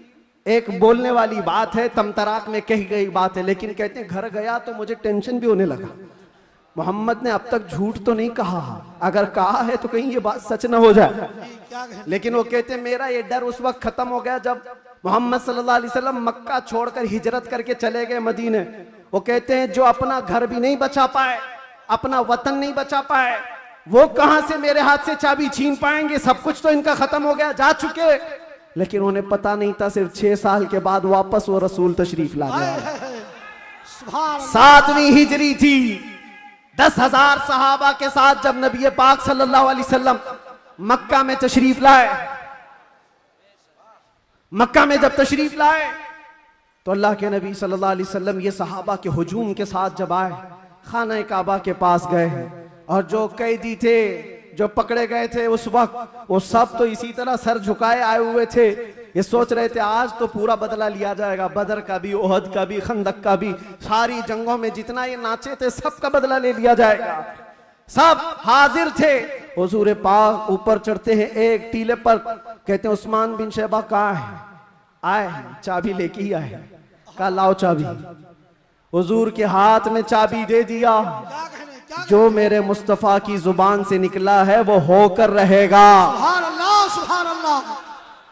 Speaker 1: एक बोलने वाली बात है, तमतराक में कही गई बात है। लेकिन कहते हैं घर गया तो मुझे टेंशन भी होने लगा, मोहम्मद ने अब तक झूठ तो नहीं कहा, अगर कहा है तो कहीं ये बात सच न हो जाए।
Speaker 3: क्या कहने?
Speaker 1: लेकिन वो कहते हैं मेरा ये डर उस वक्त खत्म हो गया जब मोहम्मद सल्लल्लाहु अलैहि वसल्लम मक्का छोड़कर हिजरत करके चले गए मदीने। वो कहते हैं जो अपना घर भी नहीं बचा पाए, अपना वतन नहीं बचा पाए, वो कहां से मेरे हाथ से चाबी छीन पाएंगे, सब कुछ तो इनका खत्म हो गया, जा चुके। लेकिन उन्हें पता नहीं था सिर्फ 6 साल के बाद वापस वो रसूल तशरीफ ला गया।
Speaker 3: सुभान अल्लाह।
Speaker 1: 7वीं हिजरी थी, 10,000 सहाबा के साथ जब नबी पाक सल्लल्लाहु अलैहि वसल्लम मक्का में तशरीफ लाए, मक्का में जब तशरीफ लाए तो अल्लाह के नबी सल्लल्लाहु अलैहि वसल्लम ये सहाबा के हुजूम के साथ जब आए, खाना काबा के पास गए और जो कैदी थे, जो पकड़े गए थे उस वक्त, वो सब तो इसी तरह सर झुकाए आए हुए थे। ये सोच रहे थे आज तो पूरा बदला लिया जाएगा, बदर का भी, ओहद का भी, खंदक का भी, सारी जंगों में जितना ये नाचे थे सबका बदला ले लिया जाएगा। सब हाजिर थे। हुजूर पाक ऊपर चढ़ते हैं एक टीले पर, कहते हैं उस्मान बिन शैबा कहाँ है? आए, चाबी लेके ही आए। कहा लाओ चाबी। हुजूर के हाथ में चाबी दे दिया।
Speaker 3: क्या कहने? क्या
Speaker 1: जो मेरे मुस्तफा की जुबान से निकला है वो होकर रहेगा।
Speaker 3: सुभान अल्लाह, सुभान अल्लाह।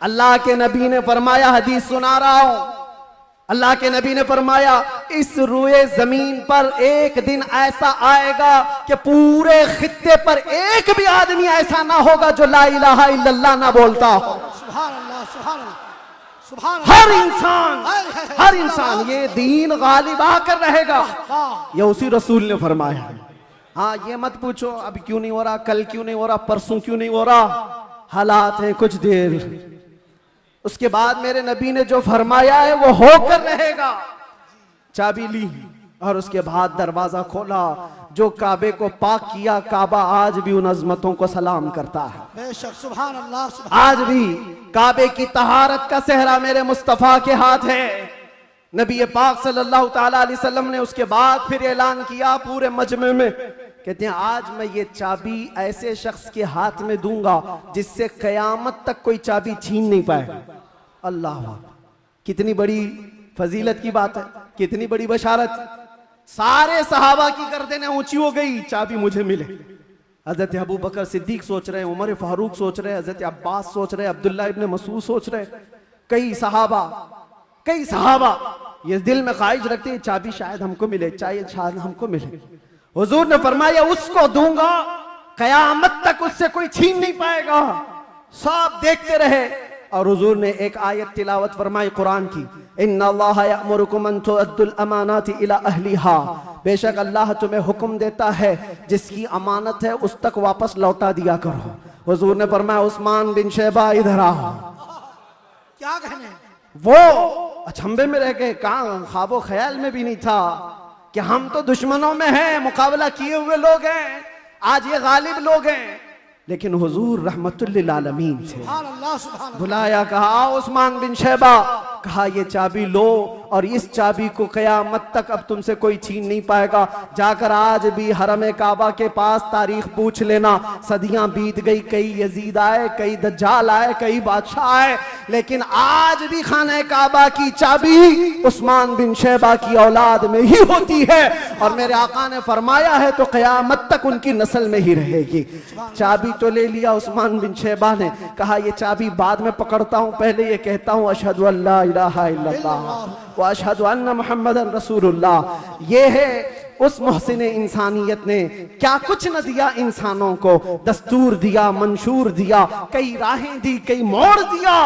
Speaker 1: अल्लाह के नबी ने फरमाया, हदीस सुना रहा हूं, अल्लाह के नबी ने फरमाया इस रुए जमीन पर एक दिन ऐसा आएगा कि पूरे खित्ते पर एक भी आदमी ऐसा ना होगा जो ला इलाहा इल्लल्लाह ना बोलता हो।
Speaker 3: सुभान अल्लाह, सुभान अल्लाह, सुभान
Speaker 1: हर इंसान, हर इंसान ये दीन गालिब आकर रहेगा। ये उसी रसूल ने फरमाया है। हाँ, ये मत पूछो अभी क्यों नहीं हो रहा, कल क्यों नहीं हो रहा, परसों क्यों नहीं हो रहा, हालात हैं कुछ देर। उसके बाद मेरे नबी ने जो फरमाया है वो होकर रहेगा। चाबी ली और उसके बाद दरवाजा खोला। जो काबे को पाक किया, काबा आज भी उन अजमतों को सलाम करता है।
Speaker 3: बेशक, सुभान अल्लाह, सुभान।
Speaker 1: आज भी काबे की तहारत का सेहरा मेरे मुस्तफा के हाथ है। नबी पाक सल्लल्लाहु ताला अलैहि वसल्लम ने उसके बाद फिर ऐलान किया पूरे मजमे में, कहते हैं आज मैं ये चाबी ऐसे शख्स के हाथ में दूंगा जिससे कयामत तक कोई चाबी छीन नहीं पाएगा। अल्लाह, कितनी बड़ी फजीलत की बात है, कितनी बड़ी बशारत। सारे सहाबा की गर्दनें ऊंची हो गई, चाबी मुझे मिले। हजरत अबू बकर सिद्दीक सोच रहे हैं, उमर फारूक सोच रहे हैं, हजरत अब्बास सोच रहे हैं, अब्दुल्ला इब्न मसूद सोच रहे हैं, कई सहाबा ये दिल में ख्वाहिश रखते हैं चाबी शायद हमको मिले, शायद हमको मिले। हुजूर ने फरमाया उसको दूंगा, कयामत तक उससे कोई छीन नहीं पाएगा। सब देखते रहे और हुजूर ने एक आयत तिलावत फरमाई कुरान की, इन्नल्लाह यअमुरुकुम अन तुअद्दुल अमानाति इला अहलिहा, बेशक अल्लाह तुम्हें हुक्म देता है जिसकी अमानत है उस तक वापस लौटा दिया करो। हुजूर ने फरमाया उस्मान बिन शैबा इधर आओ।
Speaker 3: क्या कहने?
Speaker 1: वो अचंभे में रह गए, कहां ख्वाबो ख्याल में भी नहीं था कि हम तो दुश्मनों में हैं, मुकाबला किए हुए लोग हैं, आज ये गालिब लोग हैं। लेकिन हुजूर रहमतुल लिल आलमीन थे।
Speaker 3: सुभान अल्लाह, सुभान अल्लाह।
Speaker 1: बुलाया, कहा आओ उस्मान बिन शैबा, कहा ये चाबी लो और इस चाबी को क़यामत तक अब तुमसे कोई छीन नहीं पाएगा। जाकर आज भी हरम काबा के पास तारीख पूछ लेना, सदियां बीत गई, कई यजीद आए, कई दज्जाल आए, कई बादशाह आए, लेकिन आज भी खाने काबा की चाबी उस्मान बिन शैबा की औलाद में ही होती है। और मेरे आका ने फरमाया है तो क़यामत तक उनकी नस्ल में ही रहेगी। चाबी तो ले लिया उस्मान बिन शैबा ने, कहा ये चाबी बाद में पकड़ता हूं, पहले ये कहता हूं अशहदु अल्ला इलाहा इल्लल्लाह व अशहदु अन्ना मुहम्मदन रसूलुल्लाह। ये है उस मोहसिन इंसानियत ने क्या कुछ न दिया इंसानों को, दस्तूर दिया, मंशूर दिया, कई राहें दी, कई मोड़ दिया।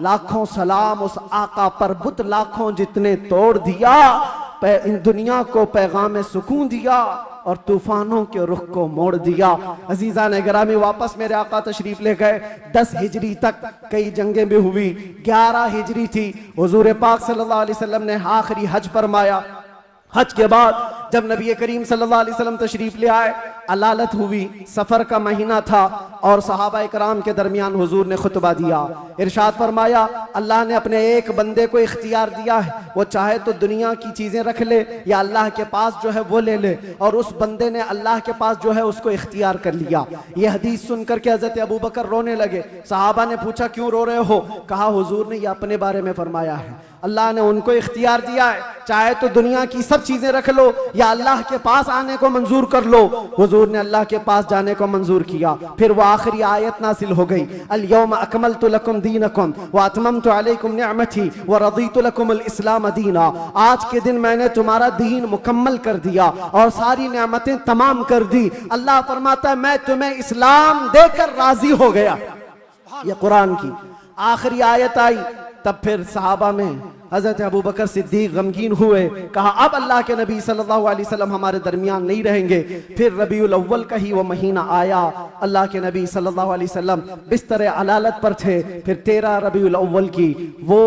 Speaker 1: लाखों सलाम उस आका पर, बुत लाखों जितने तोड़ दिया, इन दुनिया को पैगाम सुकून दिया और तूफानों के रुख को मोड़ दिया। अजीजा ने गिरामी, वापस मेरे आका तशरीफ ले गए। 10 हिजरी तक कई जंगें भी हुई, 11 हिजरी थी, हुजूर पाक सल्लल्लाहु अलैहि वसल्लम ने आखिरी हज फरमाया। हज के बाद जब नबी करीम सल्लल्लाहु अलैहि वसल्लम तशरीफ ले आए, अलालत हुई, सफर का महीना था और सहाबा इकराम के दरमियान हुजूर ने खुतबा दिया। इरशाद फरमाया, अल्लाह ने अपने एक बंदे को इख्तियार दिया है, वो चाहे तो दुनिया की चीजें रख ले या अल्लाह के पास जो है वो ले ले, और उस बंदे ने अल्लाह के पास जो है उसको इख्तियार कर लिया। ये हदीस सुनकर के हजरत अबू बकर रोने लगे। सहाबा ने पूछा क्यों रो रहे हो? कहा हुजूर ने ये अपने बारे में फरमाया है, अल्लाह ने उनको इख्तियार दिया है, चाहे तो दुनिया की सब चीजें रख लो या अल्लाह के पास आने को मंजूर कर लो। हुजूर ने अल्लाह के पास जाने को मंजूर किया। फिर वो आखिरी आयत नासिल हो गई, अल यौम अकमलतु लकुम दीनकुम व अतममतु अलैकुम निअमती व रदीतु लकुमुल इस्लाम दीना। आज के दिन मैंने तुम्हारा दीन मुकम्मल कर दिया और सारी नेमतें तमाम कर दी। अल्लाह फरमाता है मैं तुम्हें इस्लाम देकर राजी हो गया। ये कुरान की आखिरी आयत आई। तब फिर सहाबा में हजरत अबू बकर सिद्दीक गमगीन हुए, कहा अब अल्लाह के नबी सल्लल्लाहु अलैहि वसल्लम हमारे दरमियान नहीं रहेंगे। फिर रबीउल अव्वल का ही वो महीना आया, अल्लाह के नबी सल्लल्लाहु अलैहि वसल्लम बिस्तर अलालत पर थे। फिर 13 रबीउल अव्वल की वो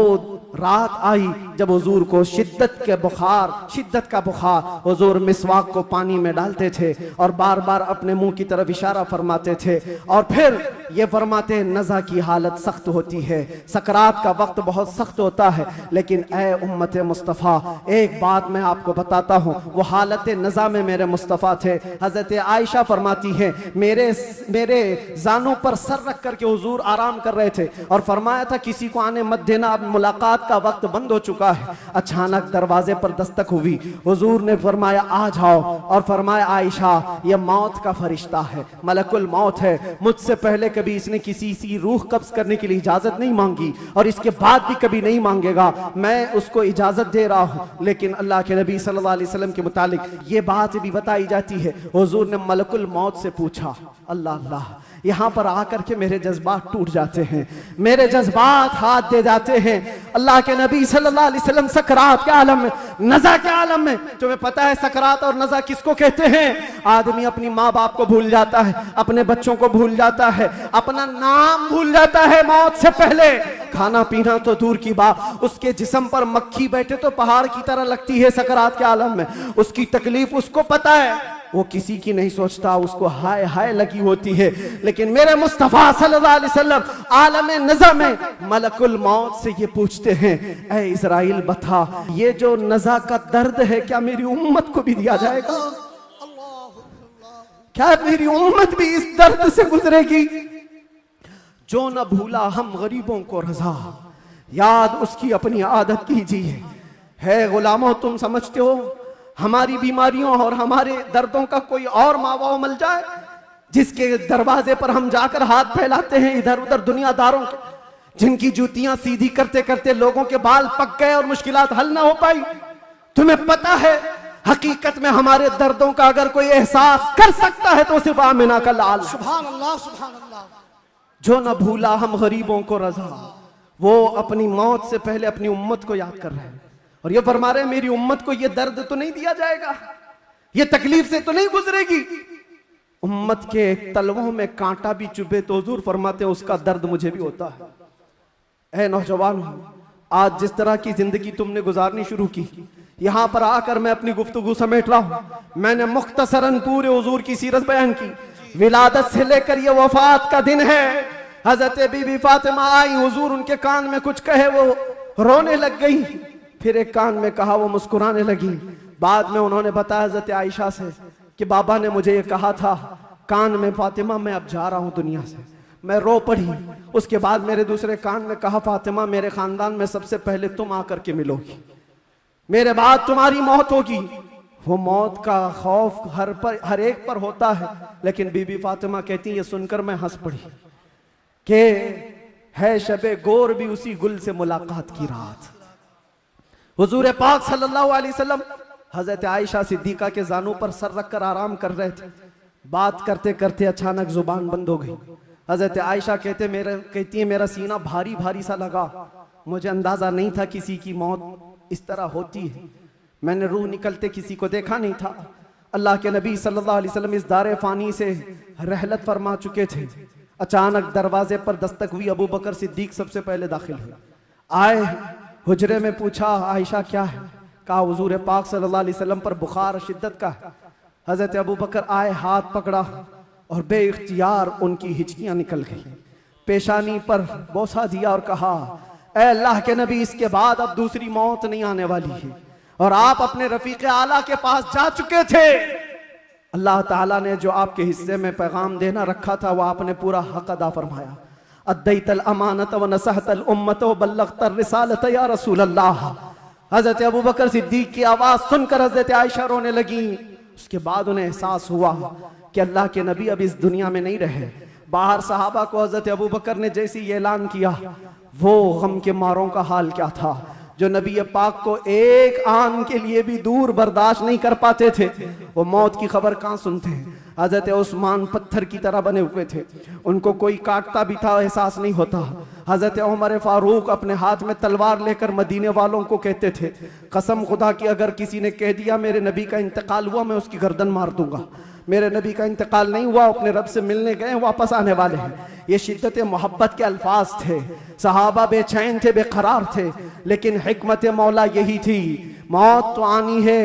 Speaker 1: रात आई जब हुजूर को शिद्दत का बुखार, हुजूर मिसवाक को पानी में डालते थे और बार बार अपने मुंह की तरफ इशारा फरमाते थे और फिर ये फरमाते नज़ा की हालत सख्त होती है, सकरात का वक्त बहुत सख्त होता है, लेकिन ऐ उम्मत मुस्तफ़ा एक बात मैं आपको बताता हूँ, वो हालत नज़ा में मेरे मुस्तफ़ा थे। हज़रत आयशा फरमाती है मेरे जानों पर सर रख करके हुजूर आराम कर रहे थे और फरमाया था किसी को आने मत देना, अब मुलाकात का वक्त बंद हो चुका है। अचानक दरवाजे पर दस्तक हुई, हुजूर ने फरमाया आ जाओ और फरमाया आयशा ये मौत का फरिश्ता है, मलकुल मौत है, मुझसे पहले कभी इसने किसी सी रूह कब्ज करने के लिए इजाजत नहीं मांगी और इसके बाद भी कभी नहीं मांगेगा, मैं उसको इजाजत दे रहा हूं। लेकिन अल्लाह के नबी सल्लल्लाहु अलैहि वसल्लम के मुतालिक ये बात भी बताई जाती है, हुजूर ने मलकुल मौत से पूछा। अल्लाह अल्लाह, यहाँ पर आकर के मेरे जज्बात टूट जाते हैं, मेरे जज्बात हाथ दे जाते हैं। अल्लाह के नबी सल्लल्लाहु अलैहि वसल्लम सकरात के आलम में, नज़ा के आलम में, तुम्हें पता है सकरात और नज़ा किसको कहते हैं? आदमी अपनी माँ बाप को भूल जाता है, अपने बच्चों को भूल जाता है, अपना नाम भूल जाता है मौत से पहले, खाना पीना तो दूर की बात, उसके जिस्म पर मक्खी बैठे तो पहाड़ की तरह लगती है सकरात के आलम में, उसकी तकलीफ उसको पता है, वो किसी की नहीं सोचता, उसको हाय हाय लगी होती है। लेकिन मेरे मुस्तफ़ा सल्लल्लाहु अलैहि वसल्लम आलम नज़ा में मलकुल मौत से ये पूछते हैं, ऐ इज़राइल बता ये जो नज़ा का दर्द है क्या मेरी उम्मत को भी दिया जाएगा? क्या मेरी उम्मत भी इस दर्द से गुजरेगी? जो न भूला हम गरीबों को रज़ा, याद उसकी अपनी आदत कीजिए। है गुलामों, तुम समझते हो हमारी बीमारियों और हमारे दर्दों का कोई और मावा मिल जाए जिसके दरवाजे पर हम जाकर हाथ फैलाते हैं इधर उधर दुनियादारों के, जिनकी जूतियां सीधी करते करते लोगों के बाल पक गए और मुश्किलात हल ना हो पाई? तुम्हें पता है हकीकत में हमारे दर्दों का अगर कोई एहसास कर सकता है तो सिर्फ आमिना का लाल।
Speaker 3: सुभान अल्लाह, सुभान अल्लाह।
Speaker 1: जो न भूला हम गरीबों को रज़ा, वो अपनी मौत से पहले अपनी उम्मत को याद कर रहे हैं और ये फरमा रहे हैं मेरी उम्मत को ये दर्द तो नहीं दिया जाएगा, ये तकलीफ से तो नहीं गुजरेगी। उम्मत के तलवों में कांटा भी चुभे तो हुजूर फरमाते हैं उसका दर्द मुझे भी होता है। ऐ नौजवान, आज जिस तरह की जिंदगी तुमने गुजारनी शुरू की, यहां पर आकर मैं अपनी गुफ्तगू समेट रहा हूं। मैंने मुख्तसरन पूरे हुजूर की सीरत बयान की, विलादत से लेकर ये वफात का दिन है। हजरत बीबी फातिमा आई, हुजूर उनके कान में कुछ कहे, वो रोने लग गई, फिर एक कान में कहा, वो मुस्कुराने लगी। बाद में उन्होंने बताया हजरत आयशा से कि बाबा ने मुझे ये कहा था कान में, फातिमा मैं अब जा रहा हूं दुनिया से। मैं रो पड़ी। उसके बाद मेरे दूसरे कान में कहा, फातिमा मेरे खानदान में सबसे पहले तुम आकर के मिलोगी, मेरे बाद तुम्हारी मौत होगी। वो मौत का खौफ हर एक पर होता है, लेकिन बीबी फातिमा कहती है, ये सुनकर मैं हंस पड़ी कि है शबे गोर भी उसी गुल से मुलाकात की रात। हुजूर पाक सल्लल्लाहु अलैहि वसल्लम हजरत आयशा सिद्दीका के जानू पर सर रखकर आराम कर रहे थे। बात करते करते अचानक जुबान बंद हो गई। हजरत आयशा कहती है मेरा सीना भारी भारी सा लगा, मुझे अंदाजा नहीं था किसी की मौत इस तरह होती है। मैंने रूह निकलते किसी को देखा नहीं था। अल्लाह के नबी सल्लल्लाहु अलैहि वसल्लम इस दारे फानी से रहलत फरमा चुके थे। अचानक दरवाजे पर दस्तक हुई। अबू बकर सिद्दीक सबसे पहले दाखिल हुए। आए, हुजरे में पूछा, आयशा क्या है? कहा हुजूर पाक सल्लल्लाहु अलैहि वसल्लम पर बुखार शिद्दत का है। हजरत अबू बकर आए, हाथ पकड़ा और बेइख्तियार उनकी हिचकियां निकल गई। पेशानी पर बोसा दिया और कहा, ऐ अल्लाह के नबी, इसके बाद अब दूसरी मौत नहीं आने वाली है और आप अपने रफीक आला के पास जा चुके थे। अल्लाह ताला ने जो आपके हिस्से में पैगाम देना रखा था वो आपने पूरा हक अदा फरमाया। अद्दैतल अमानत व नसहतल उम्मत व बल्लगतर रिसालत या रसूल अल्लाह। हजरत अबू बकर सिद्दीक की आवाज सुनकर हजरत आयशा रोने लगी। उसके बाद उन्हें एहसास हुआ कि अल्लाह के नबी अब इस दुनिया में नहीं रहे। बाहर सहाबा को हजरत अबू बकर ने जैसे ही ऐलान किया, वो गम के मारों का हाल क्या था जो नबी पाक को एक आन के लिए भी दूर बर्दाश्त नहीं कर पाते थे। वो मौत की खबर कहाँ सुनते हैं। हजरत उस्मान पत्थर की तरह बने हुए थे, उनको कोई काटता भी था एहसास नहीं होता। हजरत उमर फारूक अपने हाथ में तलवार लेकर मदीने वालों को कहते थे, कसम खुदा की अगर किसी ने कह दिया मेरे नबी का इंतकाल हुआ मैं उसकी गर्दन मार दूंगा। मेरे नबी का इंतकाल नहीं हुआ, अपने रब से मिलने गए, वापस आने वाले हैं। ये शिद्दत मोहब्बत के अल्फाज थे। सहाबा बेचैन थे, बेकरार थे, लेकिन हिकमत मौला यही थी, मौत तो आनी है,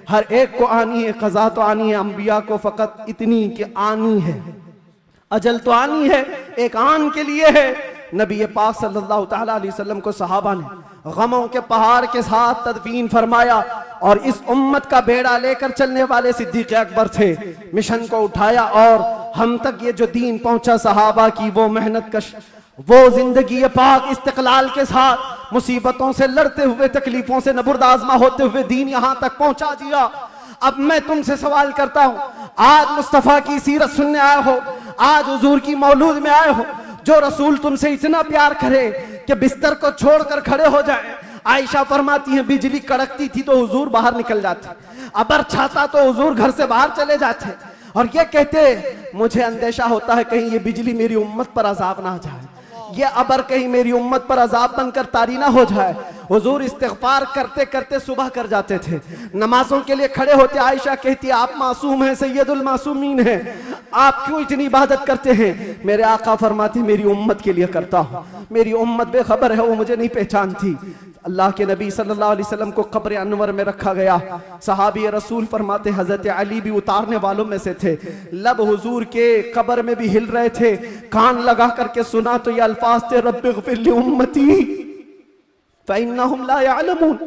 Speaker 1: हर एक को आनी है, कज़ा तो आनी है, अंबिया को फकत इतनी कि आनी है, अजल तो आनी है, एक आन के लिए है। नबी पाक सल्लल्लाहु ताला अलैहि वसल्लम को सहाबा ने गमों के पहाड़ के साथ तदफीन फरमाया और इस उम्मत का बेड़ा लेकर चलने वाले सिद्दीक अकबर थे। मिशन को उठाया और हम तक ये जो दीन पहुंचा, सहाबा की वो मेहनत कश, वो जिंदगी पाक इस्तिकलाल के साथ मुसीबतों से लड़ते हुए, तकलीफों से नबुर्दाज़मा होते हुए दीन यहां तक पहुंचा दिया। अब मैं तुमसे सवाल करता हूं, आज मुस्तफा की सीरत सुनने आए हो, आज हुजूर की मौलूद में आए हो, जो रसूल तुमसे इतना प्यार करे कि बिस्तर को छोड़कर खड़े हो जाए। आयशा फरमाती हैं बिजली कड़कती थी तो हुजूर बाहर निकल जाते, अबर छाता तो हुजूर घर से बाहर चले जाते और ये कहते मुझे अंदेशा होता है कहीं ये बिजली मेरी उम्मत पर अजाब ना आ जाए, ये अबर कहीं मेरी उम्मत पर अजाब बनकर तारी ना हो जाए। हुजूर इस्तिग़फ़ार करते करते सुबह कर जाते थे, नमाजों के लिए खड़े होते। आयशा कहती आप मासूम हैं, सैयदुल मासूमीन हैं, आप क्यों इतनी इबादत करते हैं? मेरे आका फरमाते मेरी उम्मत के लिए करता हूँ, मेरी उम्मत बेखबर है, वो मुझे नहीं पहचानती। अल्लाह के नबी सल्लल्लाहु अलैहि वसल्लम को कब्र अनवर में रखा गया। सहाबी रसूल फरमाते हजरत अली भी उतारने वालों में से थे। लब हुजूर के कब्र में भी हिल रहे थे, कान लगा करके सुना तो ये अल्फाज थे, रब्बिग़फ़िर ली उम्मती फ़इन्नहुम ला यअलमून।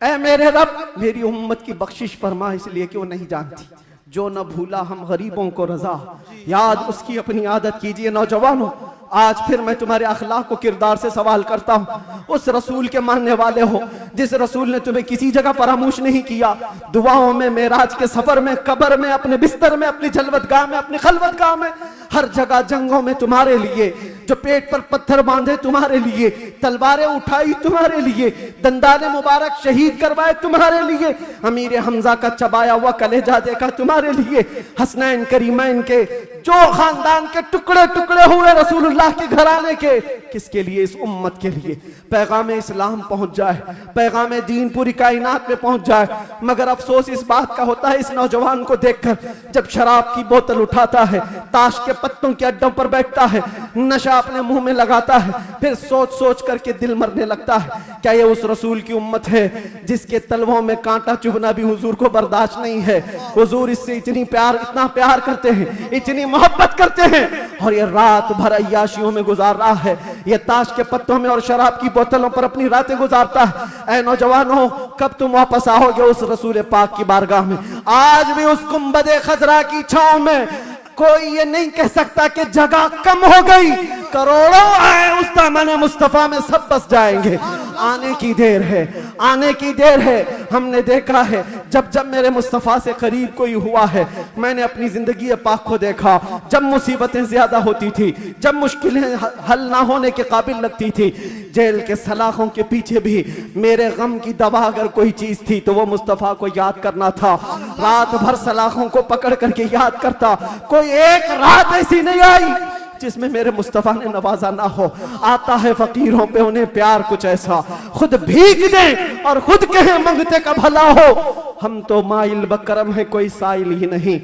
Speaker 1: ऐ मेरे रब मेरी उम्मत की बख्शिश फरमा, इसलिए कि वो नहीं जानती। जो न भूला हम गरीबों को रजा, याद उसकी अपनी आदत कीजिए। नौजवानों, आज फिर मैं तुम्हारे अखलाक को किरदार से सवाल करता हूँ। उस रसूल के मानने वाले हो जिस रसूल ने तुम्हें किसी जगह फरामोश नहीं किया, दुआओं में, मेराज के सफर में, कब्र में, अपने बिस्तर में, अपनी जलवतगाह में, अपनी खलवतगाह में, हर जगह जंगों में तुम्हारे लिए, जो पेट पर पत्थर बांधे तुम्हारे लिए, तलवारें उठाई तुम्हारे लिए, दंदाने मुबारक शहीद करवाए तुम्हारे लिए, अमीर हमजा का चबाया हुआ कलेजा देखा तुम्हारे लिए, हसनैन करीमैन के जो खानदान के टुकड़े टुकड़े हुए रसूलुल्लाह अल्लाह के घराने के, किसके लिए? इस उम्मत के लिए। पैगाम इस्लाम पहुंच जाए, पैगाम दीन पूरी कायनात में पहुंच जाए। मगर अफसोस इस बात का होता है इस नौजवान को देखकर, जब शराब की बोतल उठाता है, ताश के पत्तों के अड्डों पर बैठता है, नशा अपने मुंह में लगाता है, फिर सोच सोच करके दिल मरने लगता है। क्या ये उस रसूल की उम्मत है जिसके तलवों में कांटा चुभना भी हुजूर को बर्दाश्त नहीं है? हुजूर इससे इतना प्यार करते हैं, इतनी मोहब्बत करते हैं, और ये रात भर अय्याशियों में गुजार रहा है, ये ताश के पत्तों में और शराब की बोतलों पर अपनी रातें गुजारता है। ऐ नौजवानों, कब तुम वापस आओगे उस रसूल पाक की बारगाह में? आज भी उस गुंबदे खजरा की छांव में कोई ये नहीं कह सकता कि जगह कम हो गई। करोड़ों आए उस दामन मुस्तफा में, सब बस जाएंगे। आने की देर है, आने की देर है। हमने देखा है जब जब मेरे मुस्तफा से करीब कोई हुआ है, मैंने अपनी जिंदगी पाक को देखा। जब मुसीबतें ज्यादा होती थी, जब मुश्किलें हल ना होने के काबिल लगती थी, जेल के सलाखों के पीछे भी मेरे गम की दवा अगर कोई चीज थी तो वो मुस्तफा को याद करना था। रात भर सलाखों को पकड़ करके याद करता। कोई एक रात ऐसी नहीं आई जिसमें मेरे मुस्तफा ने नवाजा ना हो। आता है फकीरों पे उन्हें प्यार कुछ ऐसा, खुद भीग दे और खुद कहे मंगते का भला हो। हम तो माइल बकरम है, कोई साइल ही नहीं।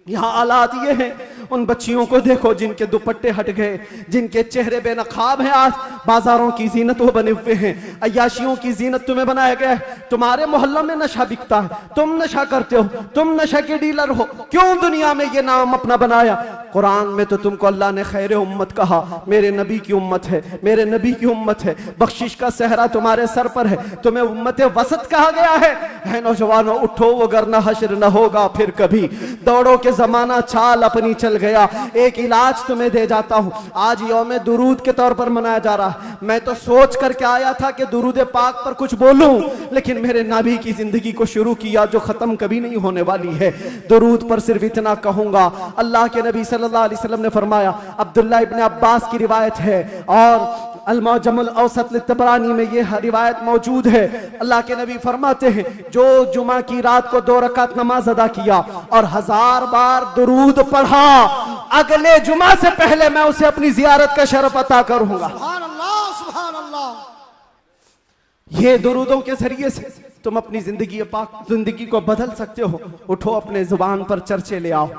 Speaker 1: यहाँ हालात ये हैं, उन बच्चियों को देखो जिनके दुपट्टे हट गए, जिनके चेहरे बेनकाब हैं। आज बाजारों की जीनत वो बने हुए हैं, अय्याशियों की जीनत तुम्हें बनाया गया है। तुम्हारे मोहल्लों में नशा बिकता है, तुम नशा करते हो, तुम नशा के डीलर हो। क्यों दुनिया में ये नाम अपना बनाया? कुरान में तो तुमको अल्लाह ने खैर उम्मत कहा, मेरे नबी की उम्मत है, मेरे नबी की उम्मत है। बख्शिश का सहरा तुम्हारे सर पर है, तुम्हें उम्मत वसत कहा गया है। नौजवानों उठो, वो वरना हश्र न होगा फिर कभी। दौड़ो के जमाना चाल अपनी चल गया। एक इलाज तुम्हें दे जाता हूं। आज यौम दुरूद के तौर पर मनाया जा रहा है। मैं तो सोच करके आया था कि दुरूद पाक पर कुछ बोलूं, लेकिन मेरे नबी की जिंदगी को शुरू किया जो खत्म कभी नहीं होने वाली है। दुरूद पर सिर्फ इतना कहूंगा, अल्लाह के नबी सल्लल्लाहु अलैहि वसल्लम ने फरमाया, अब्दुल्लाह इब्न अब्बास की रिवायत है और अल-मुअज्जमुल औसत लित-तबरानी में यह रिवायत मौजूद है। अल्लाह के नबी फरमाते हैं, जो जुमा की रात को 2 रकात नमाज अदा किया और 1000 बार दुरूद पढ़ा, अगले जुमा से पहले मैं उसे अपनी जियारत का शरफ अता करूंगा।
Speaker 3: सुभान अल्लाह, सुभान अल्लाह।
Speaker 1: ये दुरूदों के जरिए से तुम अपनी जिंदगी को बदल सकते हो। उठो, अपने जुबान पर चर्चे ले आओ,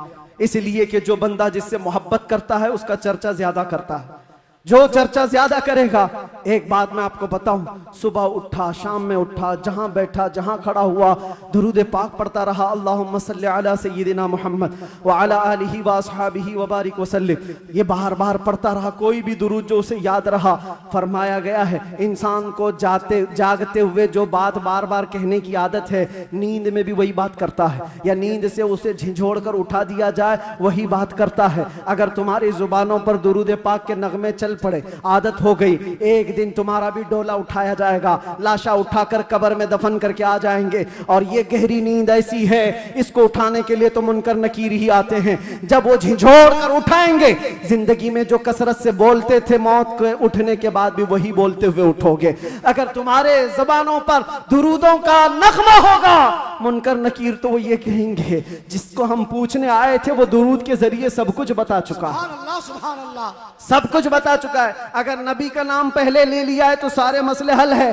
Speaker 1: इसलिए कि जो बंदा जिससे मोहब्बत करता है उसका चर्चा ज्यादा करता है। जो चर्चा ज्यादा करेगा, एक बात मैं आपको बताऊं, सुबह उठा, शाम में उठा, जहां बैठा, जहां खड़ा हुआ, दुरूद पाक पढ़ता रहा, अल्लाहुम्मा सल्ली अला सय्यिदिना मुहम्मद व अला आलिहि व अस्हाबिहि व बारिक वसल्लिम। ये बार बार पढ़ता रहा, कोई भी दुरूद जो उसे याद रहा। फरमाया गया है, इंसान को जागते हुए जो बात बार बार कहने की आदत है, नींद में भी वही बात करता है, या नींद से उसे झिझोड़ कर उठा दिया जाए वही बात करता है। अगर तुम्हारी जुबानों पर दुरूद पाक के नगमे चल पड़े, आदत हो गई, एक दिन तुम्हारा भी डोला उठाया जाएगा, लाशा उठाकर कब्र में दफन करके आ जाएंगे। और ये गहरी नींद ऐसी है, इसको उठाने के लिए तो मुनकर नकीर ही आते हैं। जब वो झिझोड़ कर उठाएंगे, जिंदगी में जो कसरत से बोलते थे, मौत के उठने के बाद भी वही बोलते हुए उठोगे। अगर तुम्हारे जबानों पर दुरूदों का नगमा होगा, मुनकर नकीर तो वो ये कहेंगे, जिसको हम पूछने आए थे वो दुरूद के जरिए सब कुछ बता चुका है,
Speaker 3: सुभान अल्लाह, सुभान अल्लाह।
Speaker 1: सब कुछ बता चुका है। अगर नबी का नाम पहले ले लिया है तो सारे मसले हल है।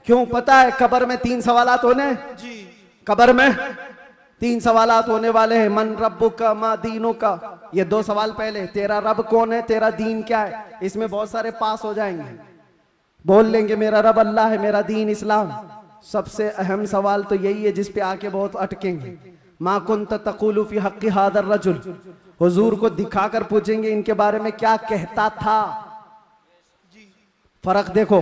Speaker 1: क्यों? पता है कब्र में 3 सवालात होने, कब्र में 3 सवालात होने वाले हैं। मन रब्बुका मा दीनुका, ये 2 सवाल पहले, तेरा रब कौन है, तेरा दीन क्या है। इसमें बहुत सारे पास हो जाएंगे, बोल लेंगे मेरा रब अल्लाह है, मेरा दीन इस्लाम। सबसे अहम सवाल तो यही है जिस पे आके बहुत अटकेंगे। मा कुंत तक़ूलु फी हक़्क़ि हादर रजुल, हुजूर को दिखाकर पूछेंगे इनके बारे में क्या कहता था। फर्क देखो,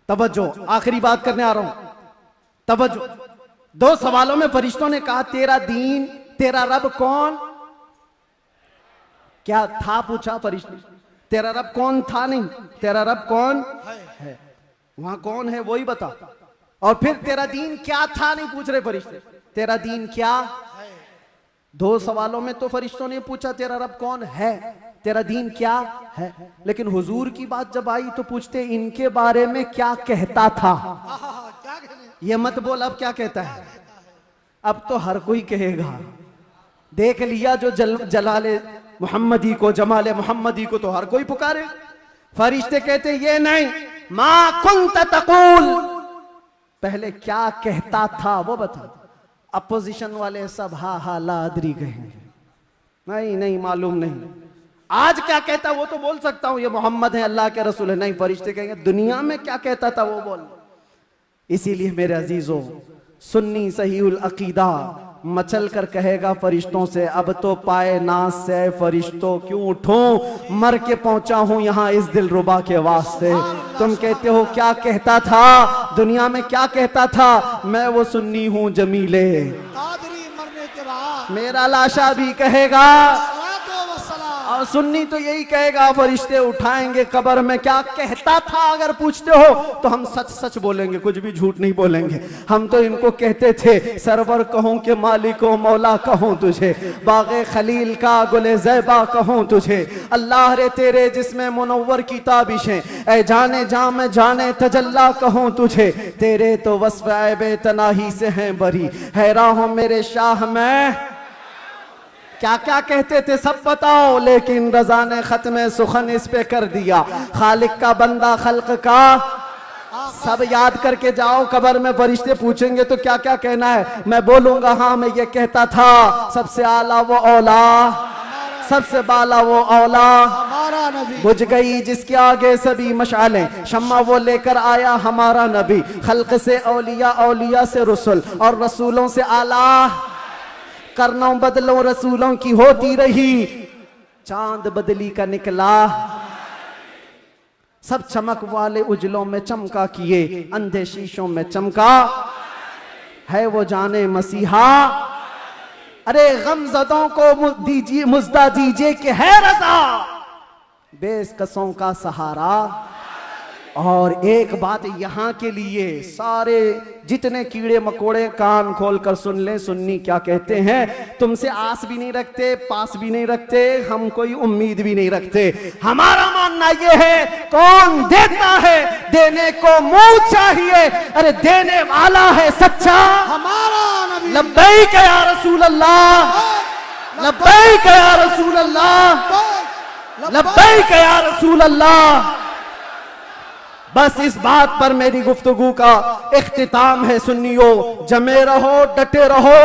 Speaker 1: तवज्जो, आखिरी बात करने आ रहा हूं, तवज्जो। 2 सवालों में फरिश्तों ने कहा तेरा दीन, तेरा रब कौन, क्या था पूछा फरिश्ते, तेरा रब कौन था नहीं, तेरा रब कौन है, वहां कौन है वही बता। और फिर तेरा दीन क्या था नहीं पूछ रहे फरिश्ते, तेरा दीन क्या है। 2 सवालों में तो फरिश्तों ने पूछा तेरा रब कौन है, तेरा दीन क्या है, लेकिन हुजूर की बात जब आई तो पूछते इनके बारे में क्या कहता था। ये मत बोल अब क्या कहता है, अब तो हर कोई कहेगा। देख लिया जो जलाले मोहम्मदी को, जमाले मोहम्मदी को तो हर कोई पुकारे। फरिश्ते कहते ये नहीं, मा कुंत तकूल, पहले क्या कहता था वो बता। अपोजिशन वाले सब हा हा ला अदरी कहेंगे, नहीं नहीं मालूम नहीं। आज क्या कहता वो तो बोल सकता हूं, ये मोहम्मद है, अल्लाह के रसूल है। नहीं, फरिश्ते कहेंगे दुनिया में क्या कहता था वो बोल। इसीलिए मेरे अजीजों, सुन्नी सहीउल अकीदा मचल कर कहेगा फरिश्तों से, अब तो पाए नाज से फरिश्तों क्यों उठूं, मर के पहुंचा हूं यहां इस दिलरुबा के वास्ते। तुम कहते हो क्या कहता था, दुनिया में क्या कहता था, मैं वो सुन्नी हूं जमीले,
Speaker 3: कादरी मरने के बाद
Speaker 1: मेरा लाशा भी कहेगा। और सुन्नी तो यही कहेगा, फरिश्ते उठाएंगे कब्र में क्या कहता था। अगर पूछते हो तो हम सच सच बोलेंगे, कुछ भी झूठ नहीं बोलेंगे। हम तो इनको कहते थे सरवर कहूं कि मालिको मौला कहूं तुझे, बागे खलील का गुले ज़ैबा कहूं तुझे, अल्लाह रे तेरे जिसमें मुनव्वर की ताबिशें, ऐ जाने जा में जाने तजल्ला कहूं तुझे, तेरे तो वस्फ़ ऐबे तनाही से हैं बरी, हैरान हो मेरे शाह मैं। क्या क्या कहते थे सब बताओ, लेकिन रज़ा ने खत्म सुखन इस पे कर दिया। खालिक का बंदा खल्क का, सब याद करके जाओ। कब्र में फरिश्ते पूछेंगे तो क्या क्या कहना है, मैं बोलूंगा हाँ मैं ये कहता था, सबसे आला वो औला, सबसे बाला वो औला,
Speaker 3: हमारा नबी।
Speaker 1: बुझ गई जिसके आगे सभी मशालें, शम्मा वो लेकर आया हमारा नबी। खल्क से औलिया, औलिया से रसूल, और रसूलों से आला। करनों बदलों रसूलों की होती रही, चांद बदली का निकला। सब चमक वाले उजलों में चमका किए, अंधे शीशों में चमका है वो जाने मसीहा। अरे गमज़दों को दीजिए मुज़्दा दीजिए कि है रज़ा, बेकसों का सहारा। और एक बात यहाँ के लिए, सारे जितने कीड़े मकोड़े कान खोल कर सुन ले, सुन्नी क्या कहते हैं। तुमसे आस भी नहीं रखते, पास भी नहीं रखते, हम कोई उम्मीद भी नहीं रखते। हमारा मानना ये है कौन देता है, देने को मुंह चाहिए, अरे देने वाला है सच्चा
Speaker 3: हमारा नबी।
Speaker 1: लब्बैक या रसूल अल्लाह, लब्बैक या रसूल अल्लाह, लब्बैक या रसूल अल्लाह। बस इस बात पर मेरी गुफ्तगू का इख्तिताम है। सुन्नियों, जमे रहो, डटे रहो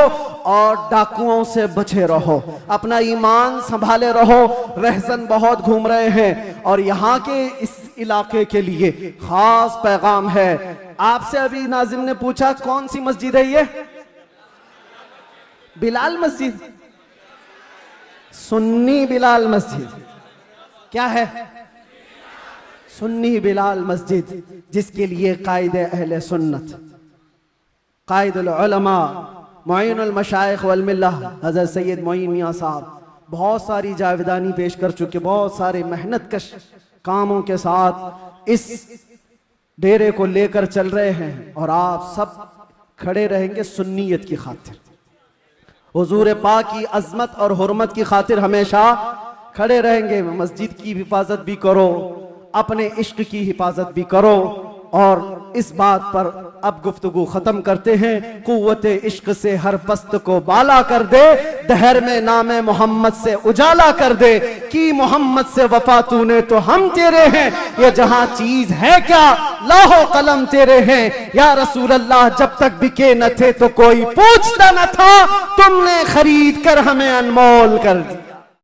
Speaker 1: और डाकुओं से बचे रहो, अपना ईमान संभाले रहो। रहसन बहुत घूम रहे हैं और यहाँ के इस इलाके के लिए खास पैगाम है। आपसे अभी नाजिम ने पूछा कौन सी मस्जिद है ये, बिलाल मस्जिद, सुन्नी बिलाल मस्जिद। क्या है? सुन्नी बिलाल मस्जिद, जिसके लिए कायदे अहले सुन्नत, कायदुल उलमा, मुईनुल मशाइख वल मिल्लह हज़रत सैयद मोइन मियां साहब बहुत सारी जावेदानी पेश कर चुके, बहुत सारे मेहनत कश कामों के साथ इस डेरे को लेकर चल रहे हैं। और आप सब खड़े रहेंगे सुन्नियत की खातिर, हुजूर पाक की अजमत और हुर्मत की खातिर हमेशा खड़े रहेंगे। मस्जिद की हिफाजत भी करो, अपने इश्क की हिफाजत भी करो। और इस बात पर अब गुफ्तगू खत्म करते हैं। कुव्वत इश्क से हर पस्त को बाला कर दे, दहर में नामे मोहम्मद से उजाला कर दे। कि मोहम्मद से वफा तूने तो हम तेरे हैं, ये जहां चीज है क्या लाहो कलम तेरे हैं। या रसूल अल्लाह जब तक बिके न थे तो कोई पूछता न था, तुमने खरीद कर हमें अनमोल कर दिया।